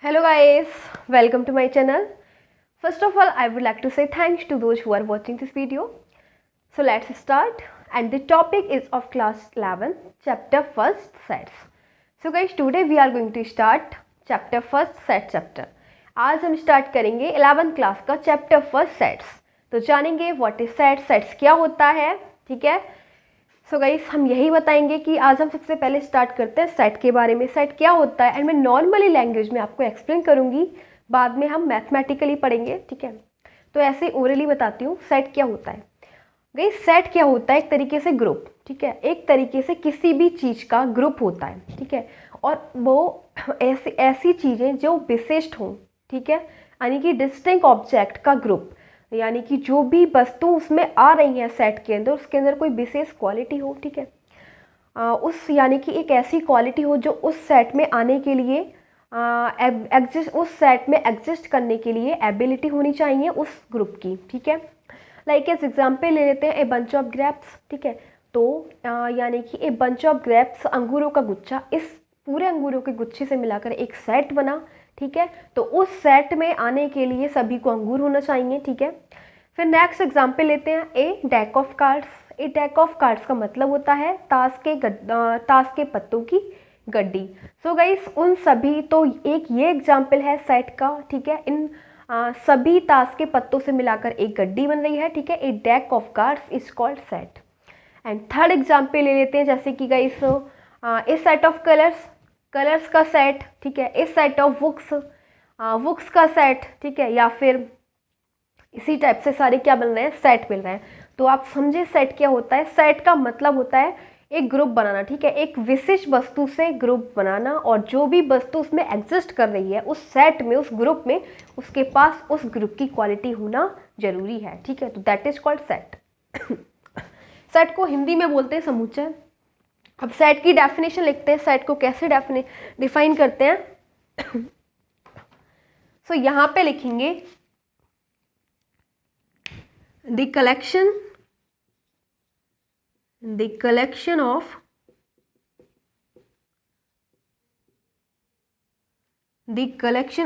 Hello guys, welcome to my channel. First of all, I would like to say thanks to those who are watching this video. So let's start, and the topic is of class 11, chapter first sets. So guys, today we are going to start chapter first set chapter. आज हम start करेंगे 11th class का chapter first sets. तो जानेंगे what is sets क्या होता है, ठीक है. सो गाइस, हम यही बताएंगे कि आज हम सबसे पहले स्टार्ट करते हैं सेट के बारे में. सेट क्या होता है एंड मैं नॉर्मली लैंग्वेज में आपको एक्सप्लेन करूंगी, बाद में हम मैथमेटिकली पढ़ेंगे, ठीक है. तो ऐसे ओरली बताती हूँ सेट क्या होता है. गाइस, सेट क्या होता है? एक तरीके से ग्रुप, ठीक है. एक तरीके से किसी भी चीज़ का ग्रुप होता है, ठीक है. और वो ऐसी चीज़ें जो विशिष्ट हों, ठीक है, यानी कि डिस्टिंक्ट ऑब्जेक्ट का ग्रुप, यानी कि जो भी वस्तु उसमें आ रही है सेट के अंदर, उसके अंदर कोई विशेष क्वालिटी हो, ठीक है. उस यानी कि एक ऐसी क्वालिटी हो जो उस सेट में आने के लिए उस सेट में एग्जिस्ट करने के लिए एबिलिटी होनी चाहिए उस ग्रुप की, ठीक है. लाइक एज एग्जाम्पल ले लेते हैं ए बंच ऑफ ग्रेप्स, ठीक है. तो यानी कि ए बंच ऑफ ग्रेप्स, अंगूरों का गुच्छा, इस पूरे अंगूरों के गुच्छे से मिलाकर एक सेट बना, ठीक है. तो उस सेट में आने के लिए सभी को अंगूर होना चाहिए, ठीक है. फिर नेक्स्ट एग्जाम्पल लेते हैं a deck of cards. A deck of cards का मतलब होता है ताश के पत्तों की गड्डी. सो गाइस, उन सभी, तो एक ये एग्जाम्पल है सेट का, ठीक है. इन सभी ताश के पत्तों से मिलाकर एक गड्डी बन रही है, ठीक है. A deck of cards is called set. And third example ले लेते हैं, जैसे कि guys a set of colours का सेट, ठीक है. ए सेट ऑफ बुक्स का सेट, ठीक है. या फिर इसी टाइप से सारे क्या बन रहे हैं, सेट मिल रहे हैं. तो आप समझे सेट क्या होता है. सेट का मतलब होता है एक ग्रुप बनाना, ठीक है. एक विशिष्ट वस्तु से ग्रुप बनाना, और जो भी वस्तु उसमें एग्जिस्ट कर रही है उस सेट में, उस ग्रुप में, उसके पास उस ग्रुप की क्वालिटी होना जरूरी है, ठीक है. तो that is called set. Set को हिंदी में बोलते हैं समुच्चय. अब सेट की डेफिनेशन लिखते हैं. सेट को कैसे डिफाइन करते हैं. सो यहाँ पे लिखेंगे the collection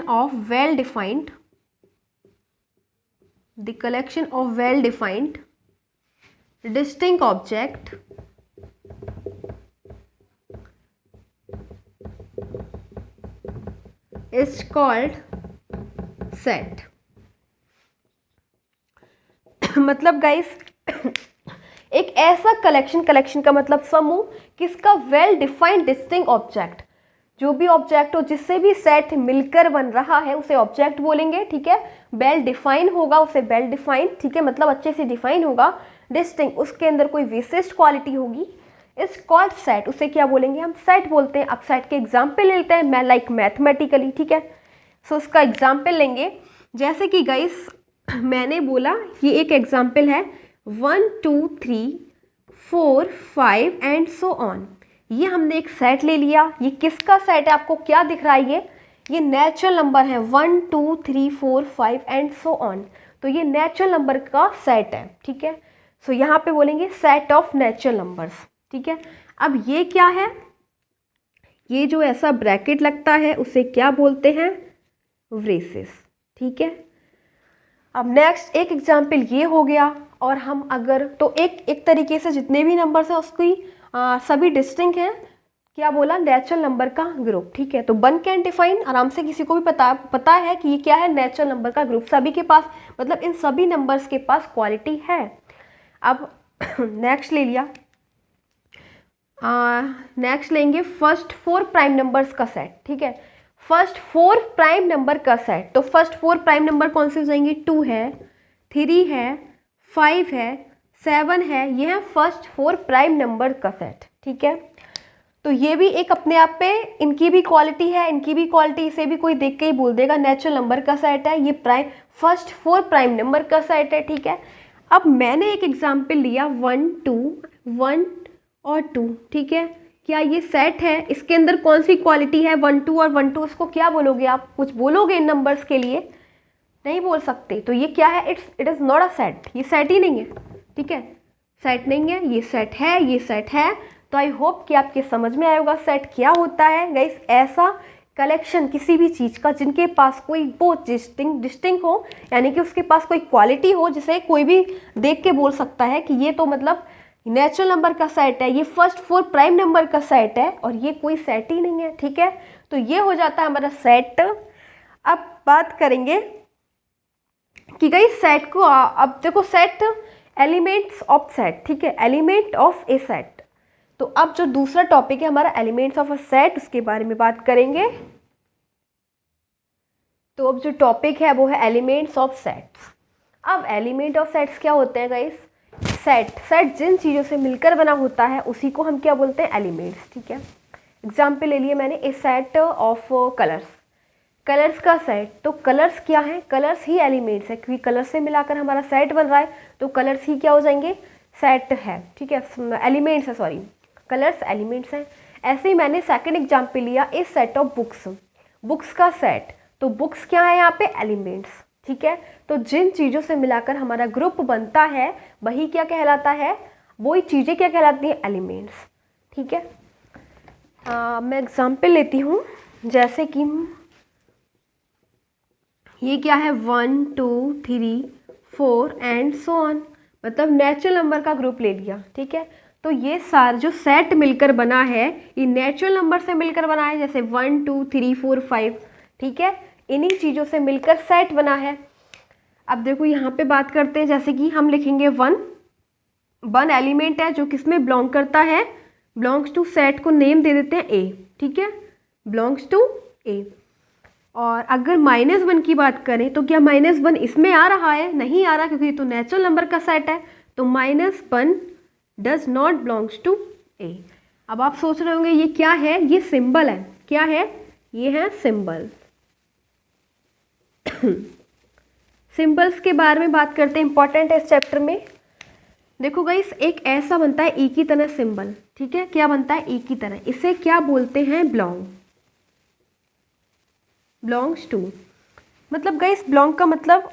of well defined distinct object is called set. मतलब गाइस, एक ऐसा कलेक्शन का मतलब समूह, किसका, वेल डिफाइंड डिस्टिंक्ट ऑब्जेक्ट. जो भी ऑब्जेक्ट हो, जिससे भी सेट मिलकर बन रहा है उसे ऑब्जेक्ट बोलेंगे, ठीक है. वेल डिफाइन होगा उसे वेल डिफाइंड, ठीक है, मतलब अच्छे से डिफाइन होगा. डिस्टिंक्ट, उसके अंदर कोई विशिष्ट क्वालिटी होगी, इज कॉल्ड सेट. उसे क्या बोलेंगे, हम सेट बोलते हैं. अब सेट के एग्जाम्पल लेते हैं, मैं लाइक मैथमेटिकली, ठीक है. सो उसका एग्जाम्पल लेंगे, जैसे कि गाइस मैंने बोला ये एक एग्जाम्पल है 1 2 3 4 5 एंड सो ऑन. ये हमने एक सेट ले लिया. ये किसका सेट है, आपको क्या दिख रहा है, ये नेचुरल नंबर है 1 2 3 4 5 एंड सो ऑन. तो ये नेचुरल नंबर का सेट है, ठीक है. सो यहाँ पे बोलेंगे सेट ऑफ नेचुरल नंबर्स, ठीक है. अब ये क्या है, ये जो ऐसा ब्रैकेट लगता है उसे क्या बोलते हैं, ब्रेसेस, ठीक है. अब नेक्स्ट एक एग्जाम्पल ये हो गया. और हम अगर तो एक तरीके से जितने भी नंबर्स हैं उसकी सभी डिस्टिंक्ट हैं, क्या बोला, नेचुरल नंबर का ग्रुप, ठीक है. तो वन कैन डिफाइन, आराम से किसी को भी पता है कि ये क्या है, नेचुरल नंबर का ग्रुप. सभी के पास, मतलब इन सभी नंबर्स के पास क्वालिटी है. अब नेक्स्ट ले लिया, नेक्स्ट लेंगे फर्स्ट 4 प्राइम नंबर्स का सेट, ठीक है. फर्स्ट 4 प्राइम नंबर का सेट. तो फर्स्ट 4 प्राइम नंबर कौन से हो जाएंगे, 2 है, 3 है, 5 है, 7 है. ये है फर्स्ट 4 प्राइम नंबर का सेट, ठीक है. तो ये भी एक अपने आप पे, इनकी भी क्वालिटी है, इनकी भी क्वालिटी. इसे भी कोई देख के ही बोल देगा नेचुरल नंबर का सेट है, ये फर्स्ट 4 प्राइम नंबर का सेट है, ठीक है. अब मैंने एक एग्जाम्पल लिया 1 2 और 2, ठीक है. क्या ये सेट है, इसके अंदर कौन सी क्वालिटी है, 1 2 और 1 2. इसको क्या बोलोगे आप, कुछ बोलोगे इन नंबर्स के लिए, नहीं बोल सकते. तो ये क्या है, it is not a set. ये सेट ही नहीं है, ठीक है. सेट नहीं है, ये सेट है, ये सेट है. तो आई होप कि आपके समझ में आएगा सेट क्या होता है. गाइस, ऐसा कलेक्शन किसी भी चीज़ का जिनके पास कोई बहुत डिस्टिंक्ट हो, यानी कि उसके पास कोई क्वालिटी हो जिसे कोई भी देख के बोल सकता है कि ये तो मतलब नेचुरल नंबर का सेट है, ये फर्स्ट 4 प्राइम नंबर का सेट है और ये कोई सेट ही नहीं है। ठीक है, तो ये हो जाता है हमारा सेट। अब बात करेंगे कि गई सेट को, अब देखो सेट एलिमेंट्स ऑफ सेट, ठीक है, एलिमेंट ऑफ ए सेट। तो अब जो दूसरा टॉपिक है हमारा एलिमेंट्स ऑफ अ सेट, उसके बारे में बात करेंगे। तो अब जो टॉपिक है वो है एलिमेंट्स ऑफ सेट्स। अब एलिमेंट ऑफ सेट्स क्या होते हैं गाइस? सेट जिन चीज़ों से मिलकर बना होता है उसी को हम क्या बोलते हैं? एलिमेंट्स। ठीक है, एग्जाम्पल ले लिए मैंने, ए सेट ऑफ कलर्स का सेट। तो कलर्स क्या है? कलर्स ही एलिमेंट्स है, क्योंकि कलर से मिलाकर हमारा सेट बन रहा है, तो कलर्स ही क्या हो जाएंगे? सेट है। ठीक है, एलिमेंट्स है, सॉरी, कलर्स एलिमेंट्स हैं। ऐसे ही मैंने सेकंड एग्जाम्पल लिया, ए सेट ऑफ बुक्स का सेट। तो बुक्स क्या है यहाँ पे? एलिमेंट्स। ठीक है, तो जिन चीज़ों से मिलाकर हमारा ग्रुप बनता है वही क्या कहलाता है? वही चीज़ें क्या कहलाती हैं? एलिमेंट्स। ठीक है, मैं एग्जाम्पल लेती हूँ, जैसे कि ये क्या है? 1 2 3 4 एंड सो ऑन, मतलब नेचुरल नंबर का ग्रुप ले लिया। ठीक है, तो ये सारा जो सेट मिलकर बना है ये नेचुरल नंबर से मिलकर बना है, जैसे 1 2 3 4 5। ठीक है, इन्हीं चीज़ों से मिलकर सेट बना है। अब देखो यहाँ पे बात करते हैं, जैसे कि हम लिखेंगे 1 एलिमेंट है जो किसमें बिलोंग करता है? बिलोंग्स टू सेट को नेम दे देते हैं ए। ठीक है, बिलोंग्स टू ए। और अगर -1 की बात करें तो क्या -1 इसमें आ रहा है? नहीं आ रहा, क्योंकि ये तो नेचुरल नंबर का सेट है, तो -1 डज नॉट बिलोंग्स टू ए। अब आप सोच रहे होंगे ये क्या है? ये सिंबल है। क्या है? ये है सिंबल। सिंबल्स के बारे में बात करते हैं, इंपॉर्टेंट है इस चैप्टर में। देखो गाइस, एक ऐसा बनता है ई की तरह सिंबल। ठीक है, क्या बनता है? ई की तरह। इसे क्या बोलते हैं? Belongs to. मतलब गाइस बिलोंग का मतलब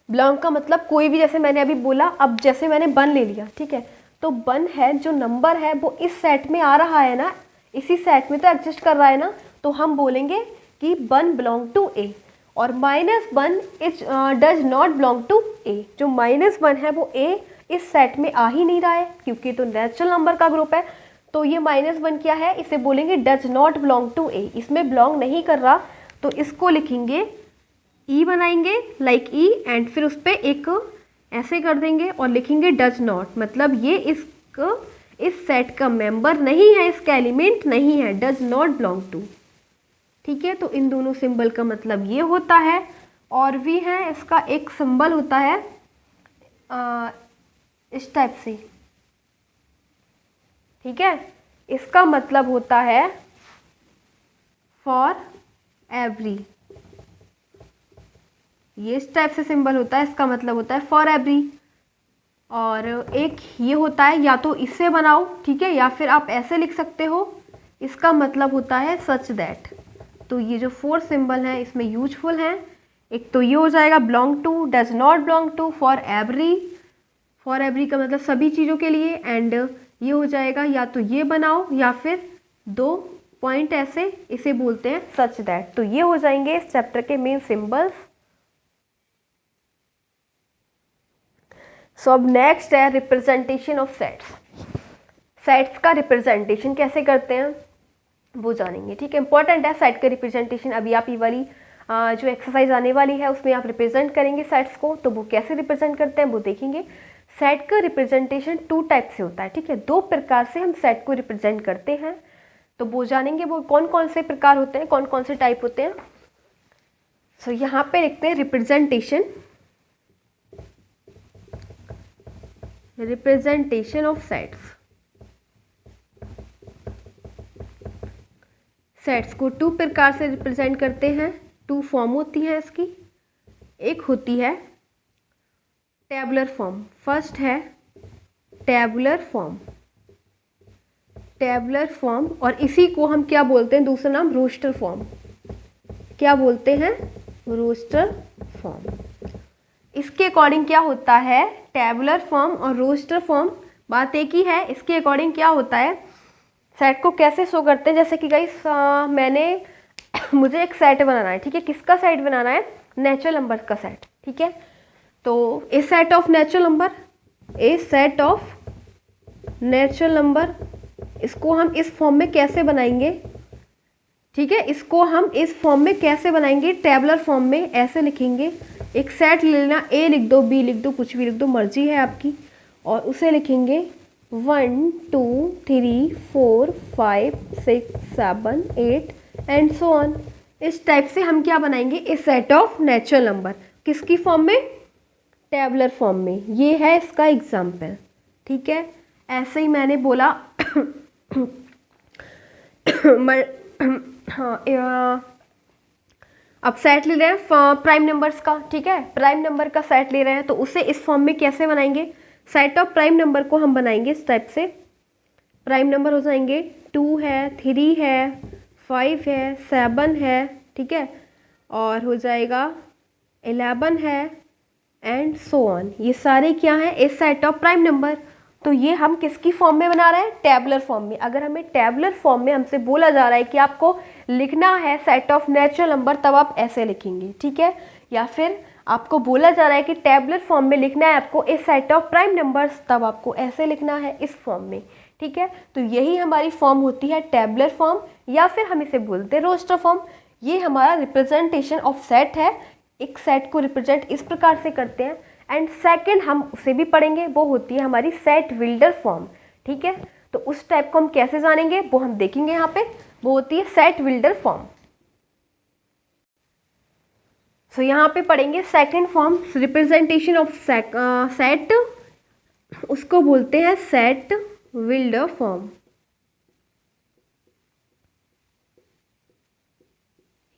बिलोंग का मतलब कोई भी, जैसे मैंने अभी बोला, अब जैसे मैंने 1 ले लिया, ठीक है, तो 1 है जो नंबर है वो इस सेट में आ रहा है ना, इसी सेट में तो एग्जिस्ट कर रहा है ना, तो हम बोलेंगे कि 1 बिलोंग टू ए। और -1 is does not belong to A. जो -1 है वो ए इस सेट में आ ही नहीं रहा है, क्योंकि तो नेचुरल नंबर का ग्रुप है। तो ये -1 क्या है? इसे बोलेंगे डज नॉट बिलोंग टू ए, इसमें बिलोंग नहीं कर रहा, तो इसको लिखेंगे ई बनाएंगे, लाइक ई, एंड फिर उस पर एक ऐसे कर देंगे और लिखेंगे डज नॉट, मतलब ये इस सेट का मेंबर नहीं है, इसका एलिमेंट नहीं है, डज नॉट बिलोंग टू। ठीक है, तो इन दोनों सिंबल का मतलब ये होता है। और भी है, इसका एक सिंबल होता है इस टाइप से। ठीक है, इसका मतलब होता है फॉर एवरी। ये इस टाइप से सिंबल होता है, इसका मतलब होता है फॉर एवरी। और एक ये होता है, या तो इससे बनाओ, ठीक है, या फिर आप ऐसे लिख सकते हो, इसका मतलब होता है सच दैट। तो ये जो 4 सिंबल हैं इसमें यूजफुल हैं। एक तो ये हो जाएगा belong to, does not belong to, for every का मतलब सभी चीज़ों के लिए, एंड ये हो जाएगा या तो ये बनाओ या फिर 2 पॉइंट ऐसे, इसे बोलते हैं सच दैट। तो ये हो जाएंगे इस चैप्टर के मेन सिंबल्स। सो अब नेक्स्ट है रिप्रेजेंटेशन ऑफ सेट्स। सेट्स का रिप्रेजेंटेशन कैसे करते हैं वो जानेंगे। ठीक है, इंपॉर्टेंट है सेट का रिप्रेजेंटेशन। अभी आप ये वाली जो एक्सरसाइज आने वाली है उसमें आप रिप्रेजेंट करेंगे सेट्स को, तो वो कैसे रिप्रेजेंट करते हैं वो देखेंगे। सेट का रिप्रेजेंटेशन 2 टाइप से होता है। ठीक है, 2 प्रकार से हम सेट को रिप्रेजेंट करते हैं, तो वो जानेंगे वो कौन कौन से प्रकार होते हैं, कौन कौन से टाइप होते हैं। सो यहाँ पे लिखते हैं रिप्रेजेंटेशन ऑफ सेट्स। सेट्स को 2 प्रकार से रिप्रेजेंट करते हैं, 2 फॉर्म होती हैं इसकी। एक होती है टेबुलर फॉर्म। फर्स्ट है टेबुलर फॉर्म, और इसी को हम क्या बोलते हैं? दूसरा नाम रोस्टर फॉर्म। क्या बोलते हैं? Roster form. इसके अकॉर्डिंग क्या होता है? टेबुलर फॉर्म और रोस्टर फॉर्म बात एक ही है। इसके अकॉर्डिंग क्या होता है? सेट को कैसे शो करते हैं, जैसे कि गाइस मैंने मुझे एक सेट बनाना है, ठीक है। किसका सेट बनाना है? नेचुरल नंबर का सेट, ठीक है। तो a set of natural number, a set of natural number, इसको हम इस फॉर्म में कैसे बनाएंगे, ठीक है। इसको हम इस फॉर्म में कैसे बनाएंगे? टेबुलर फॉर्म में ऐसे लिखेंगे। एक सेट ले लेना, ए लिख दो, बी लिख दो, कुछ भी लिख दो, मर्जी है आपकी, और उसे लिखेंगे 1 2 3 4 5 6 7 8 एंड सो ऑन। इस टाइप से हम क्या बनाएंगे? ए सेट ऑफ नेचुरल नंबर। किसकी फॉर्म में? टेबुलर फॉर्म में। ये है इसका एग्जाम्पल, ठीक है। ऐसे ही मैंने बोला हाँ, अब सेट ले रहे हैं प्राइम नंबर्स का, ठीक है। प्राइम नंबर का सेट ले रहे हैं, तो उसे इस फॉर्म में कैसे बनाएंगे? सेट ऑफ प्राइम नंबर को हम बनाएंगे इस टाइप से। प्राइम नंबर हो जाएंगे 2 है, 3 है, 5 है, 7 है, ठीक है, और हो जाएगा 11 है एंड सो ऑन। ये सारे क्या हैं? ए सेट ऑफ प्राइम नंबर। तो ये हम किसकी फॉर्म में बना रहे हैं? टेबुलर फॉर्म में। अगर हमें टेबुलर फॉर्म में हमसे बोला जा रहा है कि आपको लिखना है सेट ऑफ नेचुरल नंबर, तब आप ऐसे लिखेंगे, ठीक है। या फिर आपको बोला जा रहा है कि टेबुलर फॉर्म में लिखना है आपको ए सेट ऑफ प्राइम नंबर्स, तब आपको ऐसे लिखना है इस फॉर्म में, ठीक है। तो यही हमारी फॉर्म होती है टेबुलर फॉर्म, या फिर हम इसे बोलते हैं रोस्टर फॉर्म। ये हमारा रिप्रेजेंटेशन ऑफ सेट है। एक सेट को रिप्रेजेंट इस प्रकार से करते हैं। एंड सेकंड हम उसे भी पढ़ेंगे, वो होती है हमारी सेट बिल्डर फॉर्म, ठीक है। तो उस टाइप को हम कैसे जानेंगे वो हम देखेंगे यहाँ पे। वो होती है सेट बिल्डर फॉर्म। सो यहाँ पे पढ़ेंगे second form, representation of set, उसको बोलते हैं सेट बिल्डर फॉर्म,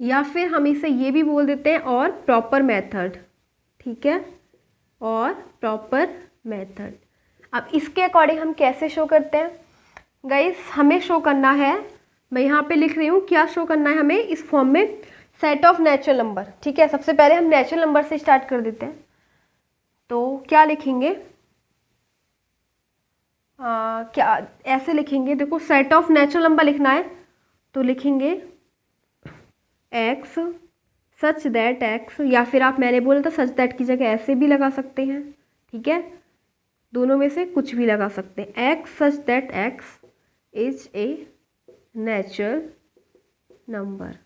या फिर हम इसे ये भी बोल देते हैं और प्रॉपर मेथड, ठीक है, और प्रॉपर मेथड। अब इसके अकॉर्डिंग हम कैसे शो करते हैं गाइस? हमें शो करना है, मैं यहाँ पे लिख रही हूँ क्या शो करना है हमें इस फॉर्म में, सेट ऑफ नेचुरल नंबर, ठीक है। सबसे पहले हम नेचुरल नंबर से स्टार्ट कर देते हैं। तो क्या लिखेंगे? क्या ऐसे लिखेंगे, देखो सेट ऑफ नेचुरल नंबर लिखना है तो लिखेंगे x सच दैट x, या फिर आप, मैंने बोला था सच दैट की जगह ऐसे भी लगा सकते हैं, ठीक है। दोनों में से कुछ भी लगा सकते हैं। x such that x is a natural number,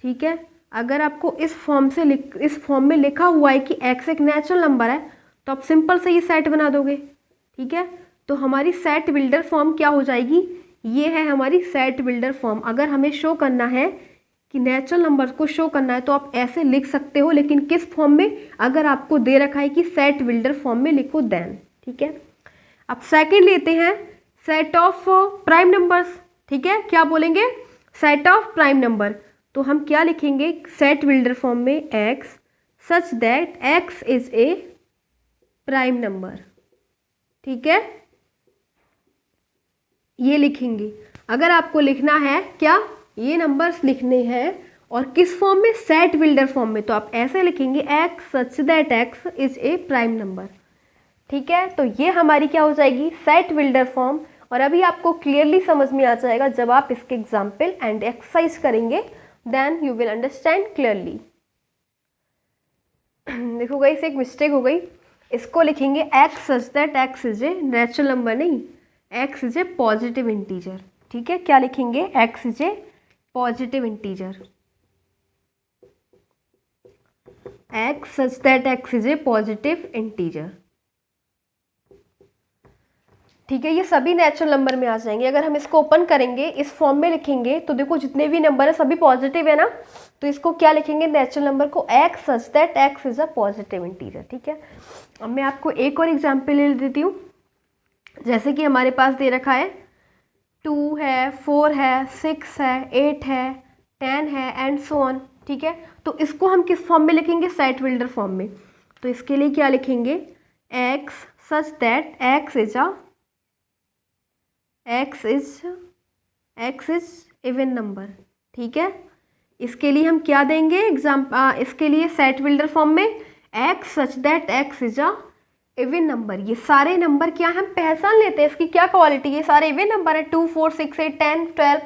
ठीक है। अगर आपको इस फॉर्म में लिखा हुआ है कि x एक नेचुरल नंबर है, तो आप सिंपल से ये सेट बना दोगे, ठीक है। तो हमारी सेट बिल्डर फॉर्म क्या हो जाएगी? ये है हमारी सेट बिल्डर फॉर्म। अगर हमें शो करना है कि नेचुरल नंबर को शो करना है तो आप ऐसे लिख सकते हो, लेकिन किस फॉर्म में? अगर आपको दे रखा है कि सेट बिल्डर फॉर्म में लिखो देन, ठीक है। अब सेकंड लेते हैं सेट ऑफ प्राइम नंबर्स, ठीक है। क्या बोलेंगे? Set of prime number. तो हम क्या लिखेंगे सेट बिल्डर फॉर्म में? x such that x is A prime number, ठीक है, ये लिखेंगे। अगर आपको लिखना है क्या, ये नंबर्स लिखने हैं और किस फॉर्म में? सेट बिल्डर फॉर्म में, तो आप ऐसे लिखेंगे x such that x is A prime number, ठीक है। तो ये हमारी क्या हो जाएगी? Set builder form. और अभी आपको क्लियरली समझ में आ जाएगा जब आप इसके एग्जाम्पल एंड एक्सरसाइज करेंगे, then you will understand clearly. देखो गाइस, एक मिस्टेक हो गई, इसको लिखेंगे x such that x is a natural number, नहीं, x is a positive integer, ठीक है। क्या लिखेंगे? x is a positive integer, x such that x is a positive integer, ठीक है। ये सभी नेचुरल नंबर में आ जाएंगे। अगर हम इसको ओपन करेंगे, इस फॉर्म में लिखेंगे, तो देखो जितने भी नंबर है सभी पॉजिटिव है ना, तो इसको क्या लिखेंगे नेचुरल नंबर को? x such that x is a positive integer, ठीक है। अब मैं आपको एक और एग्जाम्पल ले देती हूँ। जैसे कि हमारे पास दे रखा है 2 है, 4 है, 6 है, 8 है, 10 है एंड सो ऑन, ठीक है। तो इसको हम किस फॉर्म में लिखेंगे? सेट बिल्डर फॉर्म में। तो इसके लिए क्या लिखेंगे? x such that x is even number, ठीक है। इसके लिए हम क्या देंगे इसके लिए सेट बिल्डर फॉर्म में x such that x is a even number, ये सारे नंबर क्या है, हम पहचान लेते हैं इसकी क्या क्वालिटी है, ये सारे इवन नंबर है, 2 4 6 8 10 12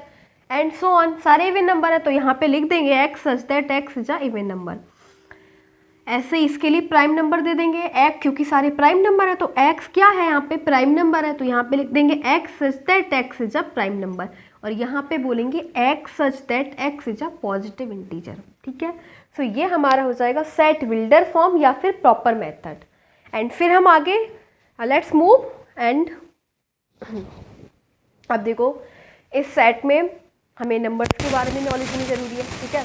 एंड सो ऑन, सारे इवन नंबर है। तो यहाँ पे लिख देंगे x such that x is a even number. ऐसे इसके लिए प्राइम नंबर दे देंगे x, क्योंकि सारे प्राइम नंबर है तो x क्या है यहाँ पे, प्राइम नंबर है, तो यहाँ पे लिख देंगे x such that x is a prime number, और यहाँ पे बोलेंगे x such that x is a positive integer. ठीक है, सो ये हमारा हो जाएगा सेट विल्डर फॉर्म या फिर प्रॉपर मेथड। एंड फिर हम आगे लेट्स मूव एंड अब देखो इस सेट में हमें नंबर्स के बारे में नॉलेज होनी ज़रूरी है। ठीक है,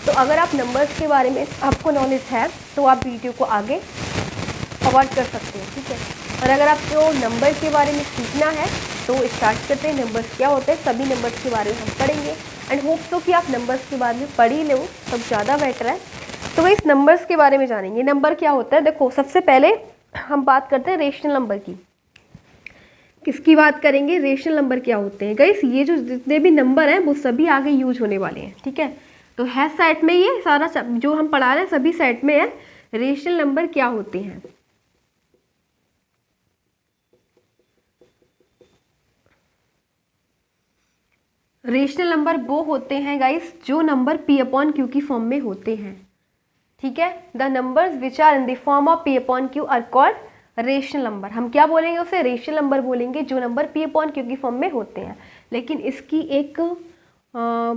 तो अगर आप नंबर्स के बारे में आपको नॉलेज है तो आप वीडियो को आगे फॉरवर्ड कर सकते हैं। ठीक है, और अगर आपको नंबर के बारे में सीखना है तो स्टार्ट करते हैं। नंबर्स क्या होते हैं, सभी नंबर्स के बारे में हम पढ़ेंगे एंड होप तो कि आप नंबर्स के बारे में पढ़ ही लो, तब ज़्यादा बेटर है। तो वही इस नंबर्स के बारे में जानेंगे। नंबर क्या होता है, देखो सबसे पहले हम बात करते हैं रेशनल नंबर की। किसकी बात करेंगे, रेशनल नंबर क्या होते हैं गाइस। ये जो जितने भी नंबर हैं वो सभी आगे यूज होने वाले हैं। ठीक है, तो है सेट में, ये सारा जो हम पढ़ा रहे हैं सभी सेट में है। रेशनल नंबर क्या होते हैं, रेशनल नंबर वो होते हैं गाइस जो नंबर p अपॉन q की फॉर्म में होते हैं। ठीक है, the numbers which are in the form of p upon q are called rational number. हम क्या बोलेंगे उसे, रेशनल नंबर बोलेंगे, जो नंबर p अपॉन q की फॉर्म में होते हैं। लेकिन इसकी एक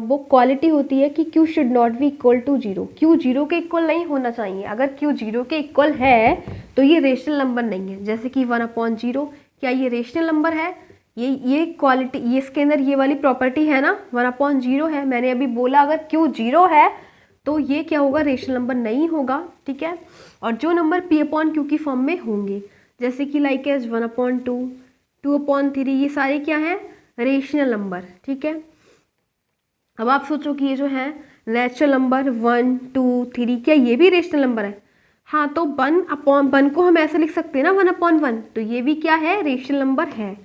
वो क्वालिटी होती है कि q should not be equal to 0, q 0 के इक्वल नहीं होना चाहिए। अगर q 0 के इक्वल है तो ये रेशनल नंबर नहीं है। जैसे कि 1/0, क्या ये रेशनल नंबर है, ये क्वालिटी, ये इसके अंदर ये वाली प्रॉपर्टी है ना, 1/0 है। मैंने अभी बोला अगर q 0 है तो ये क्या होगा, रेशनल नंबर नहीं होगा। ठीक है, और जो नंबर p अपॉन q की फॉर्म में होंगे, जैसे कि लाइक एज 1/2, 2/3, ये सारे क्या हैं, रेशनल नंबर। ठीक है, अब आप सोचो कि ये जो है नेचुरल नंबर 1 2 3, क्या ये भी रेशनल नंबर है। हाँ, तो 1/1 को हम ऐसे लिख सकते हैं ना, 1/1, तो ये भी क्या है, रेशनल नंबर है।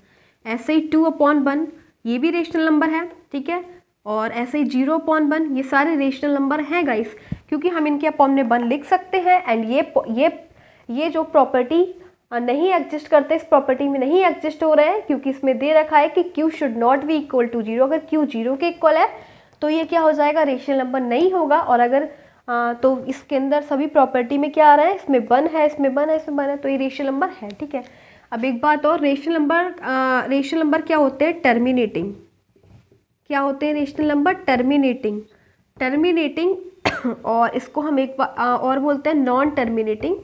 ऐसे ही 2/1 ये भी रेशनल नंबर है। ठीक है, और ऐसे ही 0/1, ये सारे रेशनल नंबर हैं गाइस, क्योंकि हम इनके अपॉन में 1 लिख सकते हैं। एंड ये जो प्रॉपर्टी नहीं एग्जिस्ट करते, इस प्रॉपर्टी में नहीं एग्जिस्ट हो रहे हैं, क्योंकि इसमें दे रखा है कि q should not be equal to 0। अगर q 0 के इक्वल है तो ये क्या हो जाएगा, रेशनल नंबर नहीं होगा। और अगर तो इसके अंदर सभी प्रॉपर्टी में क्या आ रहा है, इसमें 1 है, इसमें 1 है, इसमें 1 है, तो ये रेशनल नंबर है। ठीक है, अब एक बात और, रेशनल नंबर क्या होते हैं, टर्मिनेटिंग। क्या होते हैं रेशनल नंबर, टर्मिनेटिंग और इसको हम एक बार और बोलते हैं नॉन टर्मिनेटिंग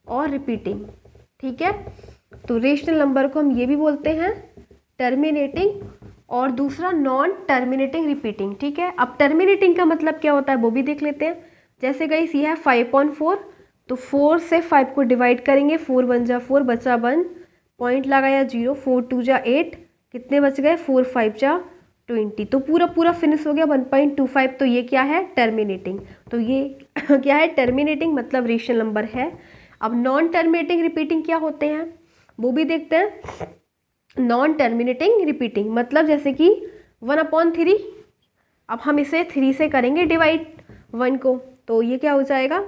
और रिपीटिंग। ठीक है, तो रेशनल नंबर को हम ये भी बोलते हैं टर्मिनेटिंग और दूसरा नॉन टर्मिनेटिंग रिपीटिंग। ठीक है, अब टर्मिनेटिंग का मतलब क्या होता है वो भी देख लेते हैं। जैसे गाइस ये है 5/4, तो 4 से 5 को डिवाइड करेंगे, 4 1 जा 4, बचा 1, पॉइंट लगाया 0, 4 2 जा 8, कितने बच गए, 4 5 जा 20, तो पूरा फिनिश हो गया 1.25। तो ये क्या है, टर्मिनेटिंग। तो ये क्या है, टर्मिनेटिंग मतलब रेशनल नंबर है। अब नॉन टर्मिनेटिंग रिपीटिंग क्या होते हैं वो भी देखते हैं। नॉन टर्मिनेटिंग रिपीटिंग मतलब जैसे कि 1/3, अब हम इसे 3 से करेंगे डिवाइड 1 को, तो ये क्या हो जाएगा,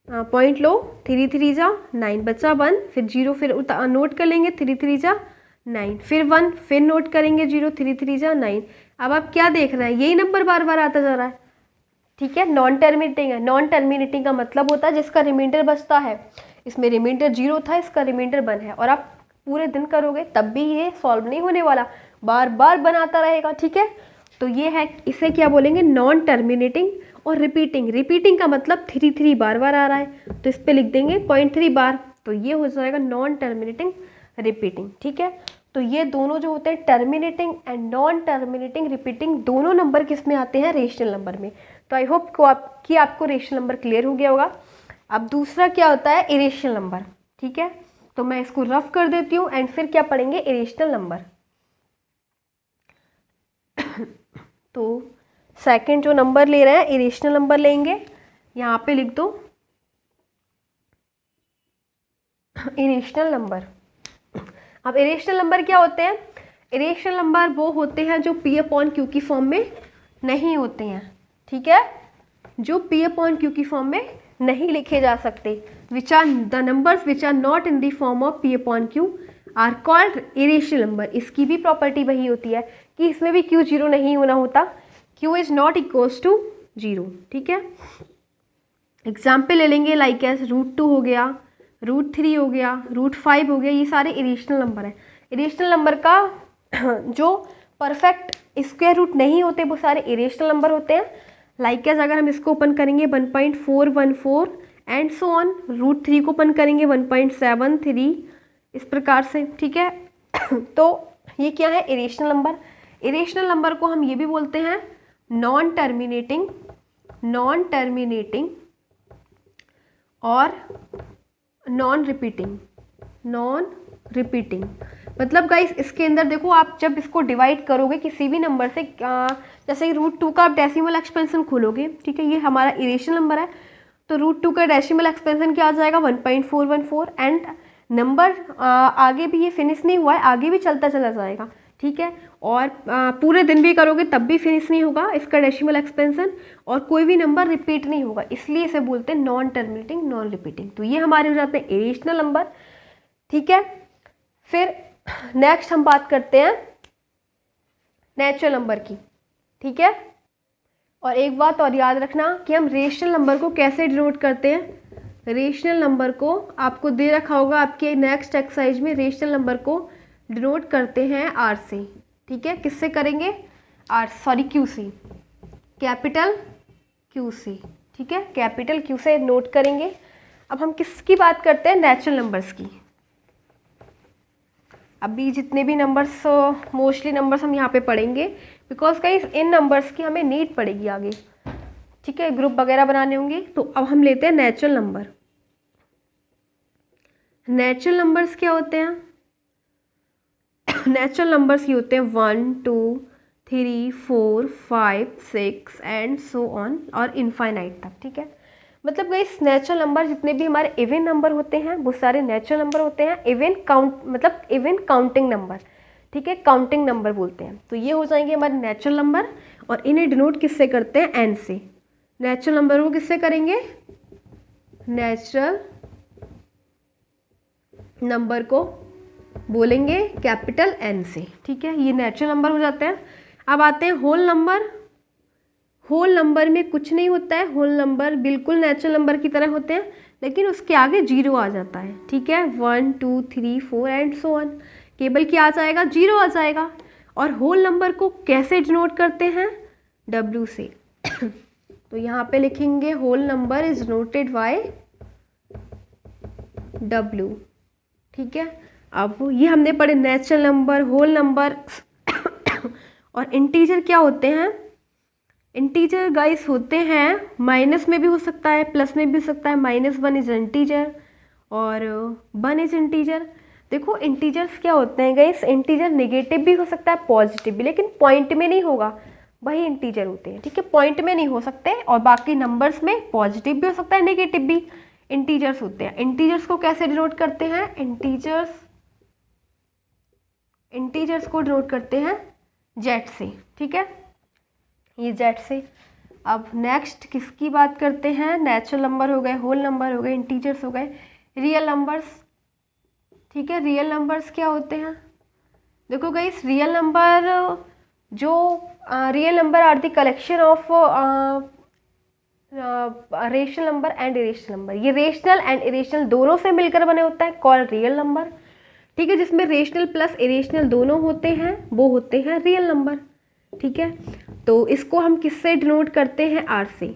पॉइंट लो, 3 3 जा 9, बचा 1, फिर 0, फिर नोट कर लेंगे, 3 3 जा 9, फिर 1, फिर नोट करेंगे 0, 3 3 जा 9। अब आप क्या देख रहे हैं, यही नंबर बार बार आता जा रहा है। ठीक है, नॉन टर्मिनेटिंग है। नॉन टर्मिनेटिंग का मतलब होता है जिसका रिमाइंडर बचता है। इसमें रिमाइंडर 0 था, इसका रिमाइंडर 1 है, और आप पूरे दिन करोगे तब भी ये सॉल्व नहीं होने वाला, बार बार बनाता रहेगा। ठीक है, तो ये है, इसे क्या बोलेंगे, नॉन टर्मिनेटिंग और रिपीटिंग का मतलब 3 बार बार आ रहा है, तो इस पर लिख देंगे 0.3 बार, तो ये हो जाएगा नॉन टर्मिनेटिंग रिपीटिंग। ठीक है, तो ये दोनों जो होते हैं terminating and non terminating repeating, दोनों नंबर किस में आते हैं, रेशनल नंबर में। तो आई होप कि आपको रेशनल नंबर क्लियर हो गया होगा। अब दूसरा क्या होता है, इरेशनल नंबर। ठीक है, तो मैं इसको रफ कर देती हूँ एंड फिर क्या पढ़ेंगे, इरेशनल नंबर। तो सेकंड जो नंबर ले रहे हैं, इरेशनल नंबर लेंगे, यहाँ पे लिख दो इरेशनल नंबर। अब इरेशनल नंबर क्या होते हैं, इरेशनल नंबर वो होते हैं जो p/q की फॉर्म में नहीं होते हैं। ठीक है, जो p/q की फॉर्म में नहीं लिखे जा सकते, which are the numbers which are not in the form of p upon q are called irrational number. इसकी भी प्रॉपर्टी वही होती है कि इसमें भी q 0 नहीं होना होता, q is not equals to 0। ठीक है, एग्जाम्पल ले लेंगे लाइक एस √2 हो गया, √3 हो गया, √5 हो गया, ये सारे इरेशनल नंबर हैं। इरेशनल नंबर का जो परफेक्ट स्क्वायर रूट नहीं होते वो सारे इरेशनल नंबर होते हैं। लाइक एस अगर हम इसको ओपन करेंगे 1.414 एंड सो ऑन, √3 को ओपन करेंगे 1.73 इस प्रकार से। ठीक है, तो ये क्या है, इरेशनल नंबर। इरेशनल नंबर को हम ये भी बोलते हैं नॉन टर्मिनेटिंग और नॉन रिपीटिंग। मतलब गाइस इसके अंदर देखो, आप जब इसको डिवाइड करोगे किसी भी नंबर से, जैसे √2 का आप डेसिमल एक्सपेंशन खोलोगे, ठीक है, ये हमारा इरेशनल नंबर है, तो √2 का डेसिमल एक्सपेंशन क्या आ जाएगा 1.414 एंड नंबर आगे भी ये फिनिश नहीं हुआ है, आगे भी चलता चला जाएगा। ठीक है, और पूरे दिन भी करोगे तब भी फिनिश नहीं होगा इसका डेसिमल एक्सपेंशन, और कोई भी नंबर रिपीट नहीं होगा, इसलिए इसे बोलते हैं नॉन टर्मिनेटिंग नॉन रिपीटिंग। तो ये हमारे हो जाते हैं इरेशनल नंबर। ठीक है, फिर नेक्स्ट हम बात करते हैं नेचुरल नंबर की। ठीक है, और एक बात और याद रखना कि हम रेशनल नंबर को कैसे डिनोट करते हैं। रेशनल नंबर को आपको दे रखा होगा आपके नेक्स्ट एक्सरसाइज में, रेशनल नंबर को डिनोट करते हैं आर से। ठीक है, किससे करेंगे, क्यू से, कैपिटल क्यू से। ठीक है, कैपिटल क्यू से नोट करेंगे। अब हम किसकी बात करते हैं, नेचुरल नंबर्स की। अभी जितने भी नंबर्स, मोस्टली नंबर्स हम यहाँ पे पढ़ेंगे, बिकॉज गाइस इन नंबर्स की हमें नीड पड़ेगी आगे। ठीक है, ग्रुप वगैरह बनाने होंगे। तो अब हम लेते हैं नेचुरल नंबर। नेचुरल नंबर्स क्या होते हैं, नेचुरल नंबर्स ये होते हैं 1 2 3 4 5 6 एंड सो ऑन और इनफाइनाइट तक। ठीक है, मतलब गाइस नेचुरल नंबर जितने भी हमारे इवन नंबर होते हैं वो सारे नेचुरल नंबर होते हैं। Even counting number. ठीक है, काउंटिंग नंबर बोलते हैं। तो ये हो जाएंगे हमारे नेचुरल नंबर, और इन्हें डिनोट किससे करते हैं, एन से। नेचुरल नंबर को किससे करेंगे, नेचुरल नंबर को बोलेंगे कैपिटल एन से। ठीक है, ये नेचुरल नंबर हो जाते हैं। अब आते हैं होल नंबर। होल नंबर में कुछ नहीं होता है, होल नंबर बिल्कुल नेचुरल नंबर की तरह होते हैं, लेकिन उसके आगे 0 आ जाता है। ठीक है, 1 2 3 4 एंड सो ऑन, केवल क्या आ जाएगा, 0 आ जाएगा। और होल नंबर को कैसे डिनोट करते हैं, W से। तो यहाँ पे लिखेंगे whole number is noted by W। ठीक है, अब ये हमने पढ़े नेचुरल नंबर, होल नंबर और इंटीजर क्या होते हैं। इंटीजर गाइस होते हैं, माइनस में भी हो सकता है, प्लस में भी हो सकता है। -1 इज इंटीजर और 1 इज इंटीजर। देखो इंटीजर्स क्या होते हैं गाइस, इंटीजर नेगेटिव भी हो सकता है, पॉजिटिव भी, लेकिन पॉइंट में नहीं होगा, वही इंटीजर होते हैं। ठीक है, पॉइंट में नहीं हो सकते, और बाकी नंबर्स में पॉजिटिव भी हो सकता है, नेगेटिव भी इंटीजर्स होते हैं। इंटीजर्स को कैसे डिनोट करते हैं, इंटीजर्स को डिनोट करते हैं जेड से। ठीक है, ये जेड से। अब नेक्स्ट किसकी बात करते हैं, नेचुरल नंबर हो गए, होल नंबर हो गए, इंटीजर्स हो गए, रियल नंबर्स। ठीक है, रियल नंबर्स क्या होते हैं, देखो guys real number real number are the collection of rational number and irrational number. ये रेशनल एंड इरेशनल दोनों से मिलकर बने होता है, कॉल्ड रियल नंबर। ठीक है, जिसमें रेशनल प्लस इरेशनल दोनों होते हैं वो होते हैं रियल नंबर। ठीक है, तो इसको हम किससे डिनोट करते हैं, आर से।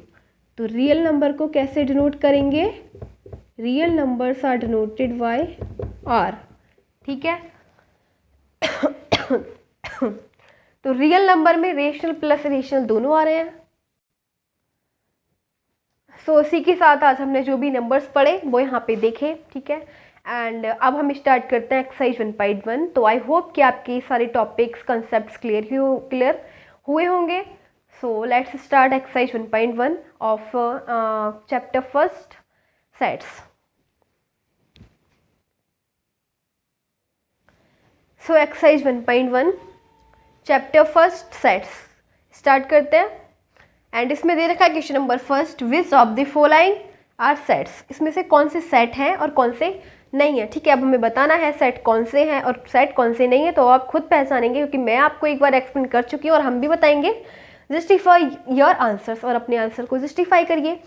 तो रियल नंबर को कैसे डिनोट करेंगे, real numbers are denoted by R. ठीक है, तो रियल नंबर में रेशनल प्लस इरेशनल दोनों आ रहे हैं। सो इसी के साथ आज हमने जो भी नंबर्स पढ़े वो यहाँ पे देखे। ठीक है, एंड अब हम स्टार्ट करते हैं एक्सरसाइज 1.1। तो आई होप कि आपके सारे टॉपिक्स कंसेप्ट्स क्लियर हुए होंगे। So let's start exercise 1.1 of chapter first, sets. So exercise 1.1 chapter first, sets start करते हैं। एंड इसमें दे रखा है question number first, which of the following are sets, इसमें से कौन से सेट हैं और कौन से नहीं है, ठीक है। अब हमें बताना है सेट कौन से हैं और सेट कौन से नहीं है, तो आप खुद पहचानेंगे क्योंकि मैं आपको एक बार एक्सप्लेन कर चुकी हूँ और हम भी बताएंगे। जस्टिफाई योर आंसर्स, और अपने आंसर को जस्टिफाई करिए।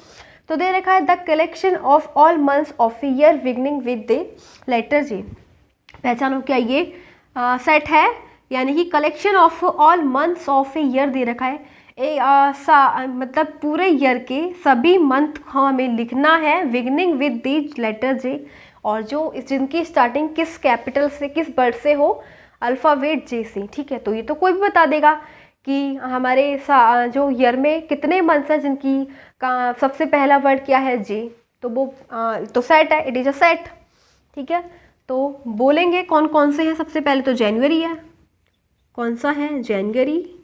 तो दे रखा है the collection of all months of year beginning with the letter G. पहचानो क्या ये सेट है, यानी कि collection of all months of a year दे रखा है। मतलब पूरे ईयर के सभी मंथ हमें लिखना है बिगनिंग विद द लेटर जे, और जो जिनकी स्टार्टिंग किस कैपिटल से, किस वर्ड से हो, अल्फ़ाबेट जे से, ठीक है। तो ये तो कोई भी बता देगा कि हमारे जो ईयर में कितने मंथ्स हैं जिनकी का सबसे पहला वर्ड क्या है, जे, तो वो तो सेट है, इट इज़ अ सेट, ठीक है। तो बोलेंगे कौन कौन से हैं। सबसे पहले तो जनवरी है, कौन सा है, जनवरी,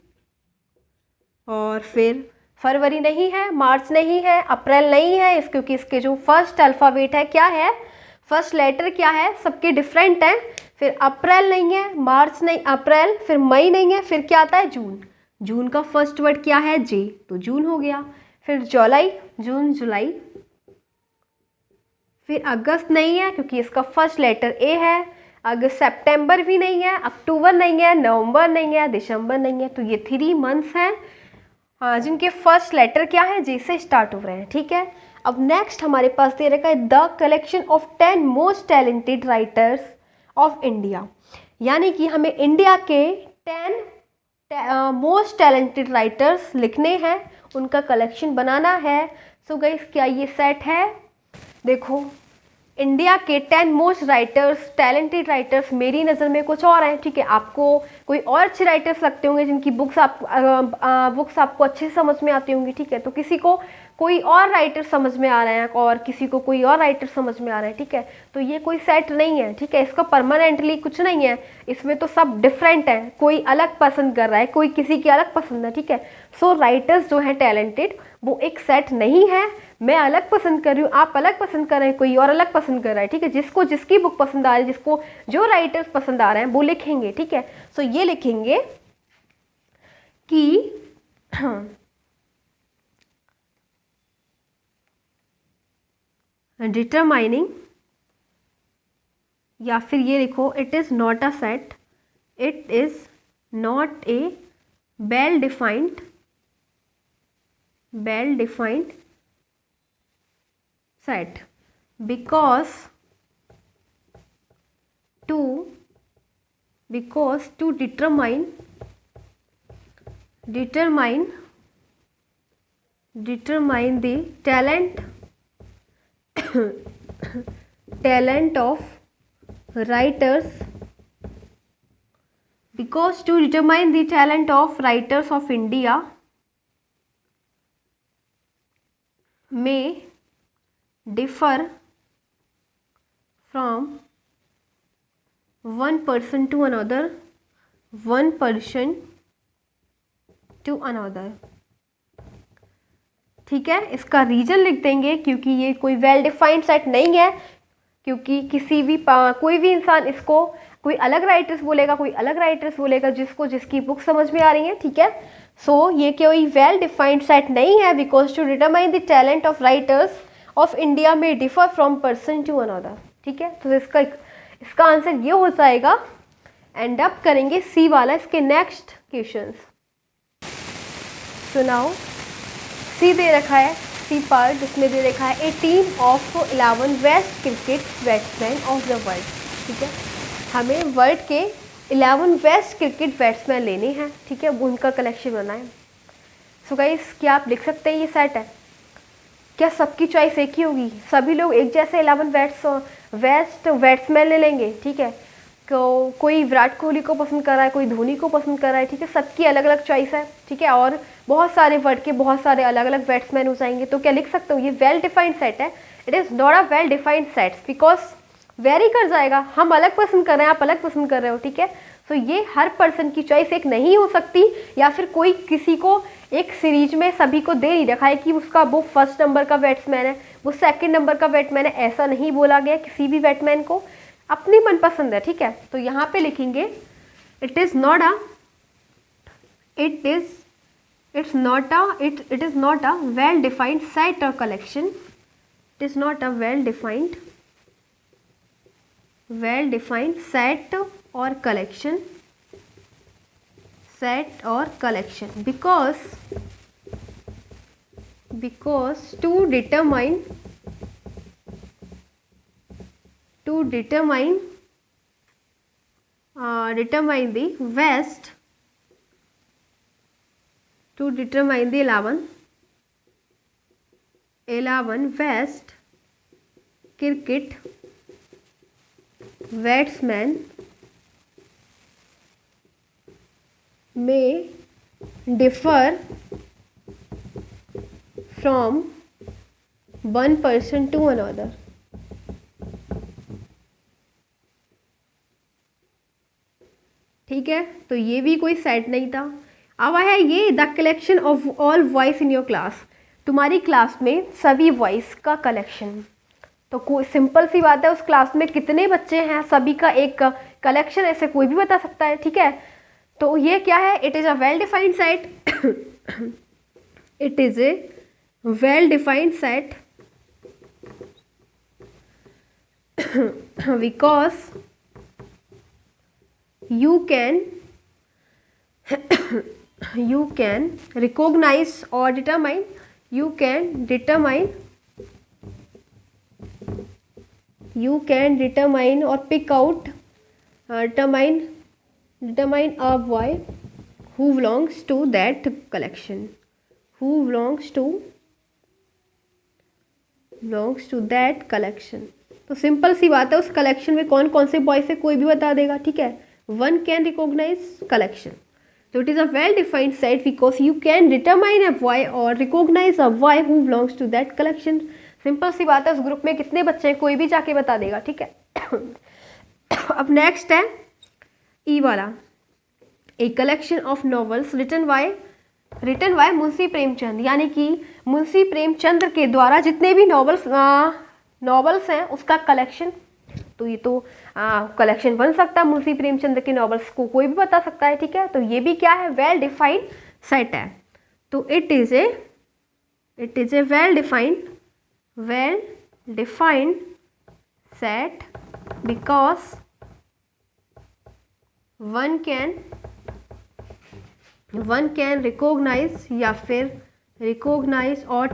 और फिर फरवरी नहीं है, मार्च नहीं है, अप्रैल नहीं है, क्योंकि इसके जो फर्स्ट अल्फ़ाबेट है क्या है, फर्स्ट लेटर क्या है, सबके डिफरेंट हैं। फिर अप्रैल नहीं है, मार्च नहीं, अप्रैल, फिर मई नहीं है, फिर क्या आता है, जून। जून का फर्स्ट वर्ड क्या है, जे, तो जून हो गया। फिर जुलाई, जून, जुलाई। फिर अगस्त नहीं है क्योंकि इसका फर्स्ट लेटर ए है। अगस्त, सितंबर भी नहीं है, अक्टूबर नहीं है, नवंबर नहीं है, दिसंबर नहीं है। तो ये 3 मंथ्स हैं जिनके फर्स्ट लेटर क्या है, जे से स्टार्ट हो रहे हैं, ठीक है। अब नेक्स्ट हमारे पास दे रखा है the collection of 10 most talented writers of India, यानी कि हमें इंडिया के 10 मोस्ट टैलेंटेड राइटर्स लिखने हैं, उनका कलेक्शन बनाना है। सो गाइस, क्या ये सेट है? देखो, इंडिया के 10 मोस्ट राइटर्स, टैलेंटेड राइटर्स मेरी नज़र में कुछ और हैं, ठीक है। आपको कोई और अच्छे राइटर्स लगते होंगे जिनकी बुक्स आपको अच्छे से समझ में आती होंगी, ठीक है। तो किसी को कोई और राइटर समझ में आ रहे हैं और किसी को कोई और राइटर समझ में आ रहे हैं, ठीक है। तो ये कोई सेट नहीं है, ठीक है। इसका परमानेंटली कुछ नहीं है, इसमें तो सब डिफरेंट है, कोई अलग पसंद कर रहा है, कोई किसी की अलग पसंद है, ठीक है। सो राइटर्स जो हैं टैलेंटेड, वो एक सेट नहीं है। मैं अलग पसंद कर रही हूँ, आप अलग पसंद कर रहे हैं, कोई और अलग पसंद कर रहा है, ठीक है। जिसको जिसकी बुक पसंद आ रही है, जिसको जो राइटर्स पसंद आ रहे हैं वो लिखेंगे, ठीक है। सो ये लिखेंगे कि डिटरमाइनिंग, या फिर ये लिखो it is not a set, it is not a well defined set because to determine the talent of writers, because to determine the talent of writers of India may differ from one person to another, ठीक है। इसका reason लिख देंगे क्योंकि ये कोई well defined set नहीं है, क्योंकि कोई भी इंसान इसको कोई अलग राइटर्स बोलेगा, कोई अलग राइटर्स बोलेगा, जिसको जिसकी बुक समझ में आ रही है, ठीक है। सो ये कोई वेल डिफाइंड सेट नहीं है, because to determine the talent of writers of India में differ from person to another, ठीक है। तो इसका आंसर ये हो जाएगा। एंड अप करेंगे सी वाला, इसके नेक्स्ट क्वेश्चंस। तो नाउ सी दे रखा है, सी पार्ट, जिसमें दे रखा है 18 of 11 best cricket batsman of the world, ठीक है। हमें वर्ल्ड के 11 बेस्ट क्रिकेट बैट्समैन लेने हैं, ठीक है, उनका कलेक्शन बनाए। सो गाइस, क्या आप लिख सकते हैं ये सेट है? क्या सबकी चॉइस एक ही होगी? सभी लोग एक जैसे 11 बेस्ट बैट्समैन ले लेंगे, ठीक है। तो कोई विराट कोहली को पसंद कर रहा है, कोई धोनी को पसंद कर रहा है, ठीक है। सबकी अलग अलग चॉइस है, ठीक है। और बहुत सारे वर्ल्ड के बहुत सारे अलग अलग बैट्समैन हो जाएंगे। तो क्या लिख सकते हो? ये वेल डिफाइंड सेट है। It is not a well defined set because very कर जाएगा। हम अलग पसंद कर रहे हैं, आप अलग पसंद कर रहे हो, ठीक है। तो ये हर पर्सन की चॉइस एक नहीं हो सकती, या फिर कोई किसी को एक सीरीज में सभी को दे नहीं रखा है कि उसका वो फर्स्ट नंबर का बैट्समैन है, वो सेकंड नंबर का बैट्समैन है, ऐसा नहीं बोला गया। किसी भी बैट्समैन को अपनी मनपसंद है, ठीक है। तो यहाँ पे लिखेंगे it is not a well defined set और collection It is not a well defined set or collection, because to determine the West, to determine the 11 West cricket batsmen may differ from one person to another. ठीक है, तो ये भी कोई set नहीं था। अब है ये the collection of all voice in your class, तुम्हारी क्लास में सभी वॉइस का कलेक्शन। तो कोई सिंपल सी बात है, उस क्लास में कितने बच्चे हैं सभी का एक कलेक्शन ऐसे कोई भी बता सकता है। ठीक है, तो ये क्या है, it is a well defined set, it is a well defined set because you can recognize or determine, you can determine or pick out, determine a boy who belongs to that collection, तो simple सी बात है, उस collection में कौन कौन से boys है कोई भी बता देगा। ठीक है, one can recognize collection, so it is a well defined set because you can determine a boy or recognize a boy who belongs to that collection। Simple सी बात है, उस ग्रुप में कितने बच्चे हैं कोई भी जाके बता देगा। ठीक है, अब नेक्स्ट है ई वाला, a collection of novels written by Munshi Premchand, यानी कि मुंशी प्रेमचंद के द्वारा जितने भी नॉवेल्स हैं उसका कलेक्शन। तो ये तो कलेक्शन बन सकता है, मुंशी प्रेमचंद के नॉवेल्स को कोई भी बता सकता है। ठीक है, तो ये भी क्या है, वेल डिफाइंड सेट है। तो it is a well defined set because one can recognise या फिर रिकॉग्नाइज और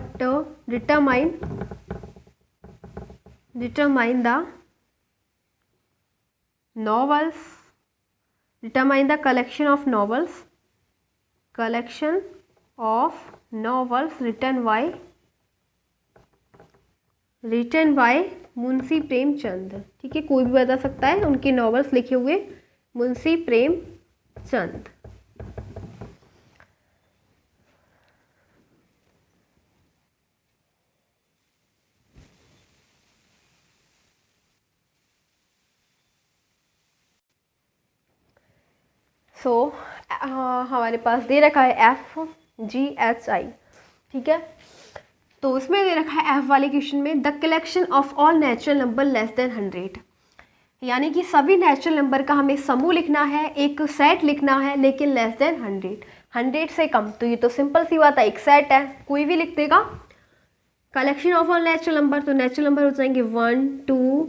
determine the novels, determine the collection of novels written by Munshi Premchand. ठीक है, कोई भी बता सकता है, उनके नॉवेल्स लिखे हुए मुंशी प्रेमचंद। सो हमारे पास दे रखा है FGHI। ठीक है, तो इसमें दे रखा है F वाले क्वेश्चन में the collection of all natural number less than 100, यानी कि सभी नेचुरल नंबर का हमें समूह लिखना है, एक सेट लिखना है, लेकिन लेस देन 100 से कम। तो ये तो सिंपल सी बात है, एक सेट है, कोई भी लिख देगा। Collection of all natural number, तो नेचुरल नंबर हो जाएंगे 1 2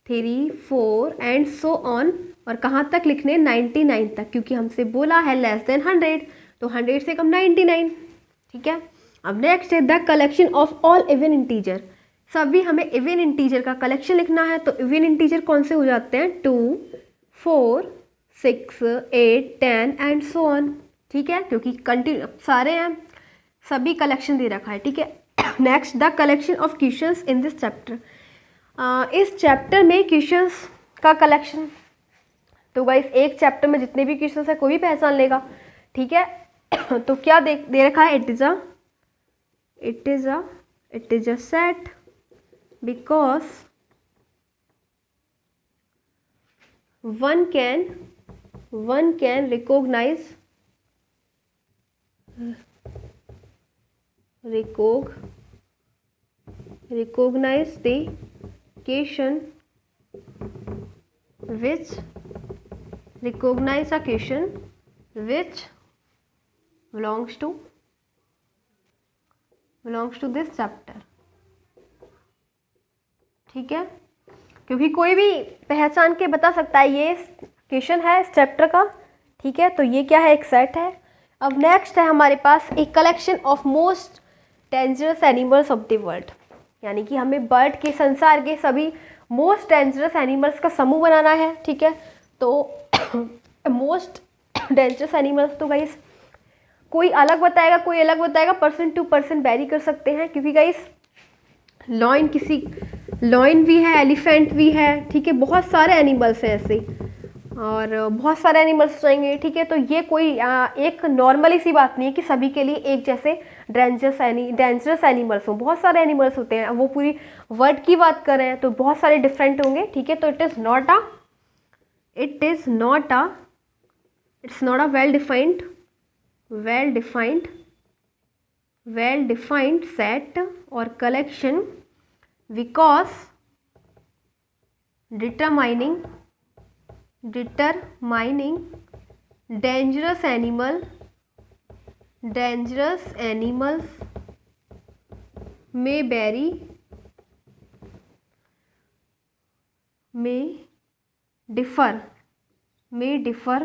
3 4 एंड सो ऑन, और कहाँ तक लिखने, 99 तक, क्योंकि हमसे बोला है लेस देन 100, तो 100 से कम 99। ठीक है, अब नेक्स्ट है the collection of all even integer, सभी हमें इवन इंटीजर का कलेक्शन लिखना है। तो इवन इंटीजर कौन से हो जाते हैं, 2 4 6 8 10 एंड सो ऑन। ठीक है, क्योंकि कंटिन्यू सारे हैं, सभी कलेक्शन दे रखा है। ठीक है, next the collection of questions in this chapter, इस चैप्टर में क्वेश्चंस का कलेक्शन। तो गाइस एक चैप्टर में जितने भी क्वेश्चंस है कोई भी पहचान लेगा। ठीक है, तो क्या दे रखा है, it is a set because one can recognize the question which belongs to this chapter. ठीक है, क्योंकि कोई भी पहचान के बता सकता है ये क्वेश्चन है इस चैप्टर का। ठीक है, तो ये क्या है, एक सेट है। अब नेक्स्ट है हमारे पास एक collection of most dangerous animals of the world, यानी कि हमें बर्ड के संसार के सभी मोस्ट डेंजरस एनिमल्स का समूह बनाना है। ठीक है, तो मोस्ट डेंजरस एनिमल्स तो गाइस कोई अलग बताएगा, कोई अलग बताएगा, पर्सन टू पर्सन वेरी कर सकते हैं, क्योंकि गाइस लॉयन भी है, एलिफेंट भी है। ठीक है, बहुत सारे एनिमल्स हैं ऐसे, और बहुत सारे एनिमल्स रहेंगे। ठीक है, तो ये कोई एक नॉर्मली सी बात नहीं है कि सभी के लिए एक जैसे डेंजरस एनिमल्स हों। बहुत सारे एनिमल्स होते हैं, वो पूरी वर्ल्ड की बात कर रहे हैं तो बहुत सारे डिफरेंट होंगे। ठीक है, तो it's not a well defined set or collection, because determining dangerous animals may differ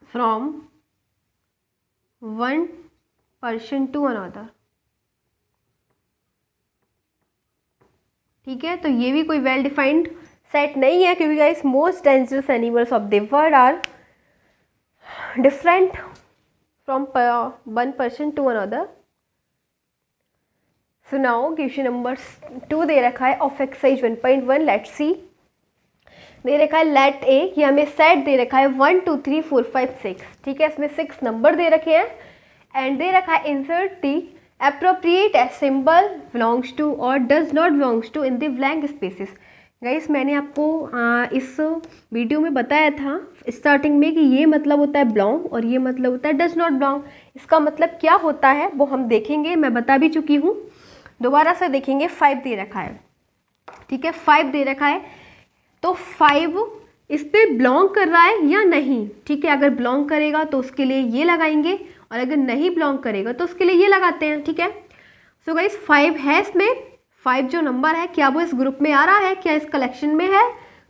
from one person to another। ठीक है, तो ये भी कोई वेल डिफाइंड सेट नहीं है, क्योंकि guys most dangerous animals of the world are different from one person to another. So now question number 2 दे रखा है ऑफ एक्सरसाइज 1.1। लेट्स सी, दे रखा है लेट ए, ये हमें सेट दे रखा है 1 2 3 4 5 6। ठीक है, इसमें 6 नंबर दे रखे हैं एंड दे रखा है insert the appropriate symbol belongs to or does not belongs to in the blank spaces। Guys मैंने आपको इस वीडियो में बताया था स्टार्टिंग में कि ये मतलब होता है belong और ये मतलब होता है does not belong। इसका मतलब क्या होता है वो हम देखेंगे, मैं बता भी चुकी हूँ, दोबारा से देखेंगे। 5 दे रखा है, ठीक है, 5 दे रखा है, तो 5 इस पे बिलोंग कर रहा है या नहीं। ठीक है, अगर बिलोंग करेगा तो उसके लिए ये लगाएंगे और अगर नहीं बिलोंग करेगा तो उसके लिए ये लगाते हैं। ठीक है, सो गाइस 5 है इसमें, 5 जो नंबर है क्या वो इस ग्रुप में आ रहा है, क्या इस कलेक्शन में है,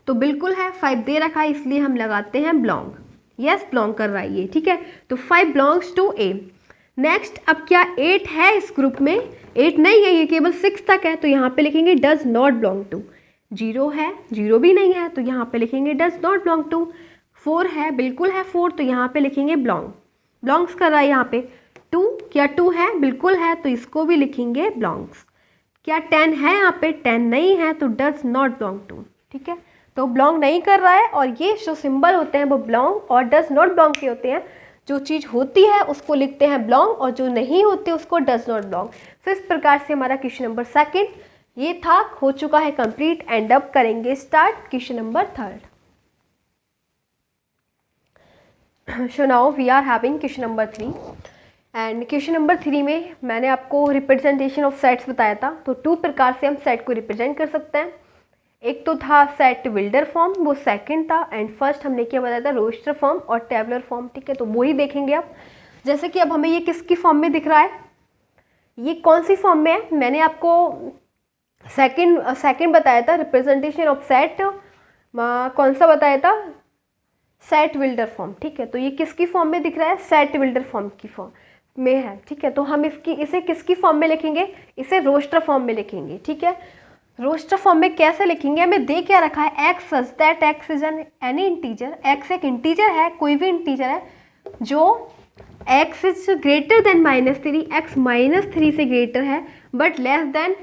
तो बिल्कुल है, 5 दे रखा है इसलिए हम लगाते हैं बिलोंग। यस, बिलोंग कर रहा है ये। ठीक है, तो 5 बिलोंग्स टू ए। नेक्स्ट, अब क्या 8 है इस ग्रुप में? 8 नहीं है, ये केवल 6 तक है, तो यहाँ पे लिखेंगे डज नॉट बिलोंग टू। 0 है, 0 भी नहीं है, तो यहाँ पे लिखेंगे डज नॉट बिलोंग टू। 4 है, बिल्कुल है 4, तो यहाँ पे लिखेंगे बिलोंग, बिलोंग्स कर रहा है यहाँ पे। 2, क्या 2 है? बिल्कुल है, तो इसको भी लिखेंगे बिलोंग्स। क्या 10 है यहाँ पे? 10 नहीं है, तो डज नॉट बिलोंग टू। ठीक है, तो बिलोंग नहीं कर रहा है, और ये जो सिंबल होते हैं वो बिलोंग और डज नॉट बिलोंग के होते हैं। जो चीज़ होती है उसको लिखते हैं बिलोंग और जो नहीं होती उसको डज नॉट बिलोंग। तो इस प्रकार से हमारा क्वेश्चन नंबर 2 ये था, हो चुका है कंप्लीट। एंड अब करेंगे start question number 3। So now we are having question number 3 and question number 3 में मैंने आपको रिप्रेजेंटेशन ऑफ सेट्स बताया था। तो 2 प्रकार से हम सेट को रिप्रेजेंट कर सकते हैं। एक तो था सेट विल्डर फॉर्म, वो सेकंड था, एंड फर्स्ट हमने क्या बताया था, रोस्टर फॉर्म और टेबलर फॉर्म। ठीक है, तो वही देखेंगे आप। जैसे कि अब हमें ये किसकी फॉर्म में दिख रहा है, ये कौन सी फॉर्म में है? मैंने आपको सेकंड बताया था रिप्रेजेंटेशन ऑफ सेट, कौन सा बताया था, सेट विल्डर फॉर्म। ठीक है, तो ये किसकी फॉर्म में दिख रहा है, सेट विल्डर फॉर्म की फॉर्म में है। ठीक है, तो हम इसे किसकी फॉर्म में लिखेंगे, इसे रोस्टर फॉर्म में लिखेंगे। ठीक है, रोस्टर फॉर्म में कैसे लिखेंगे, हमें दे क्या रखा है, x such that x is any integer. X एक इंटीजर है, कोई भी इंटीजर है जो x is greater than -3, x -3 से ग्रेटर है but less than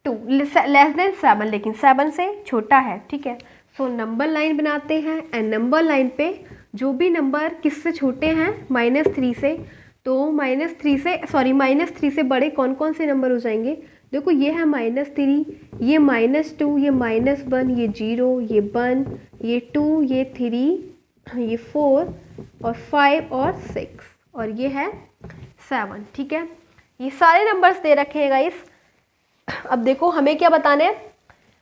2, less than 7, लेकिन 7 से छोटा है। ठीक है, सो नंबर लाइन बनाते हैं एंड नंबर लाइन पे जो भी नंबर किससे छोटे हैं, -3 से, तो -3 से बड़े कौन कौन से नंबर हो जाएंगे। देखो ये है -3, ये -2, ये -1, ये 0, ये 1, ये 2, ये 3, ये 4 और 5 और 6 और ये है 7। ठीक है, ये सारे नंबर्स दे रखे हैं गाइस। अब देखो हमें क्या बताना है,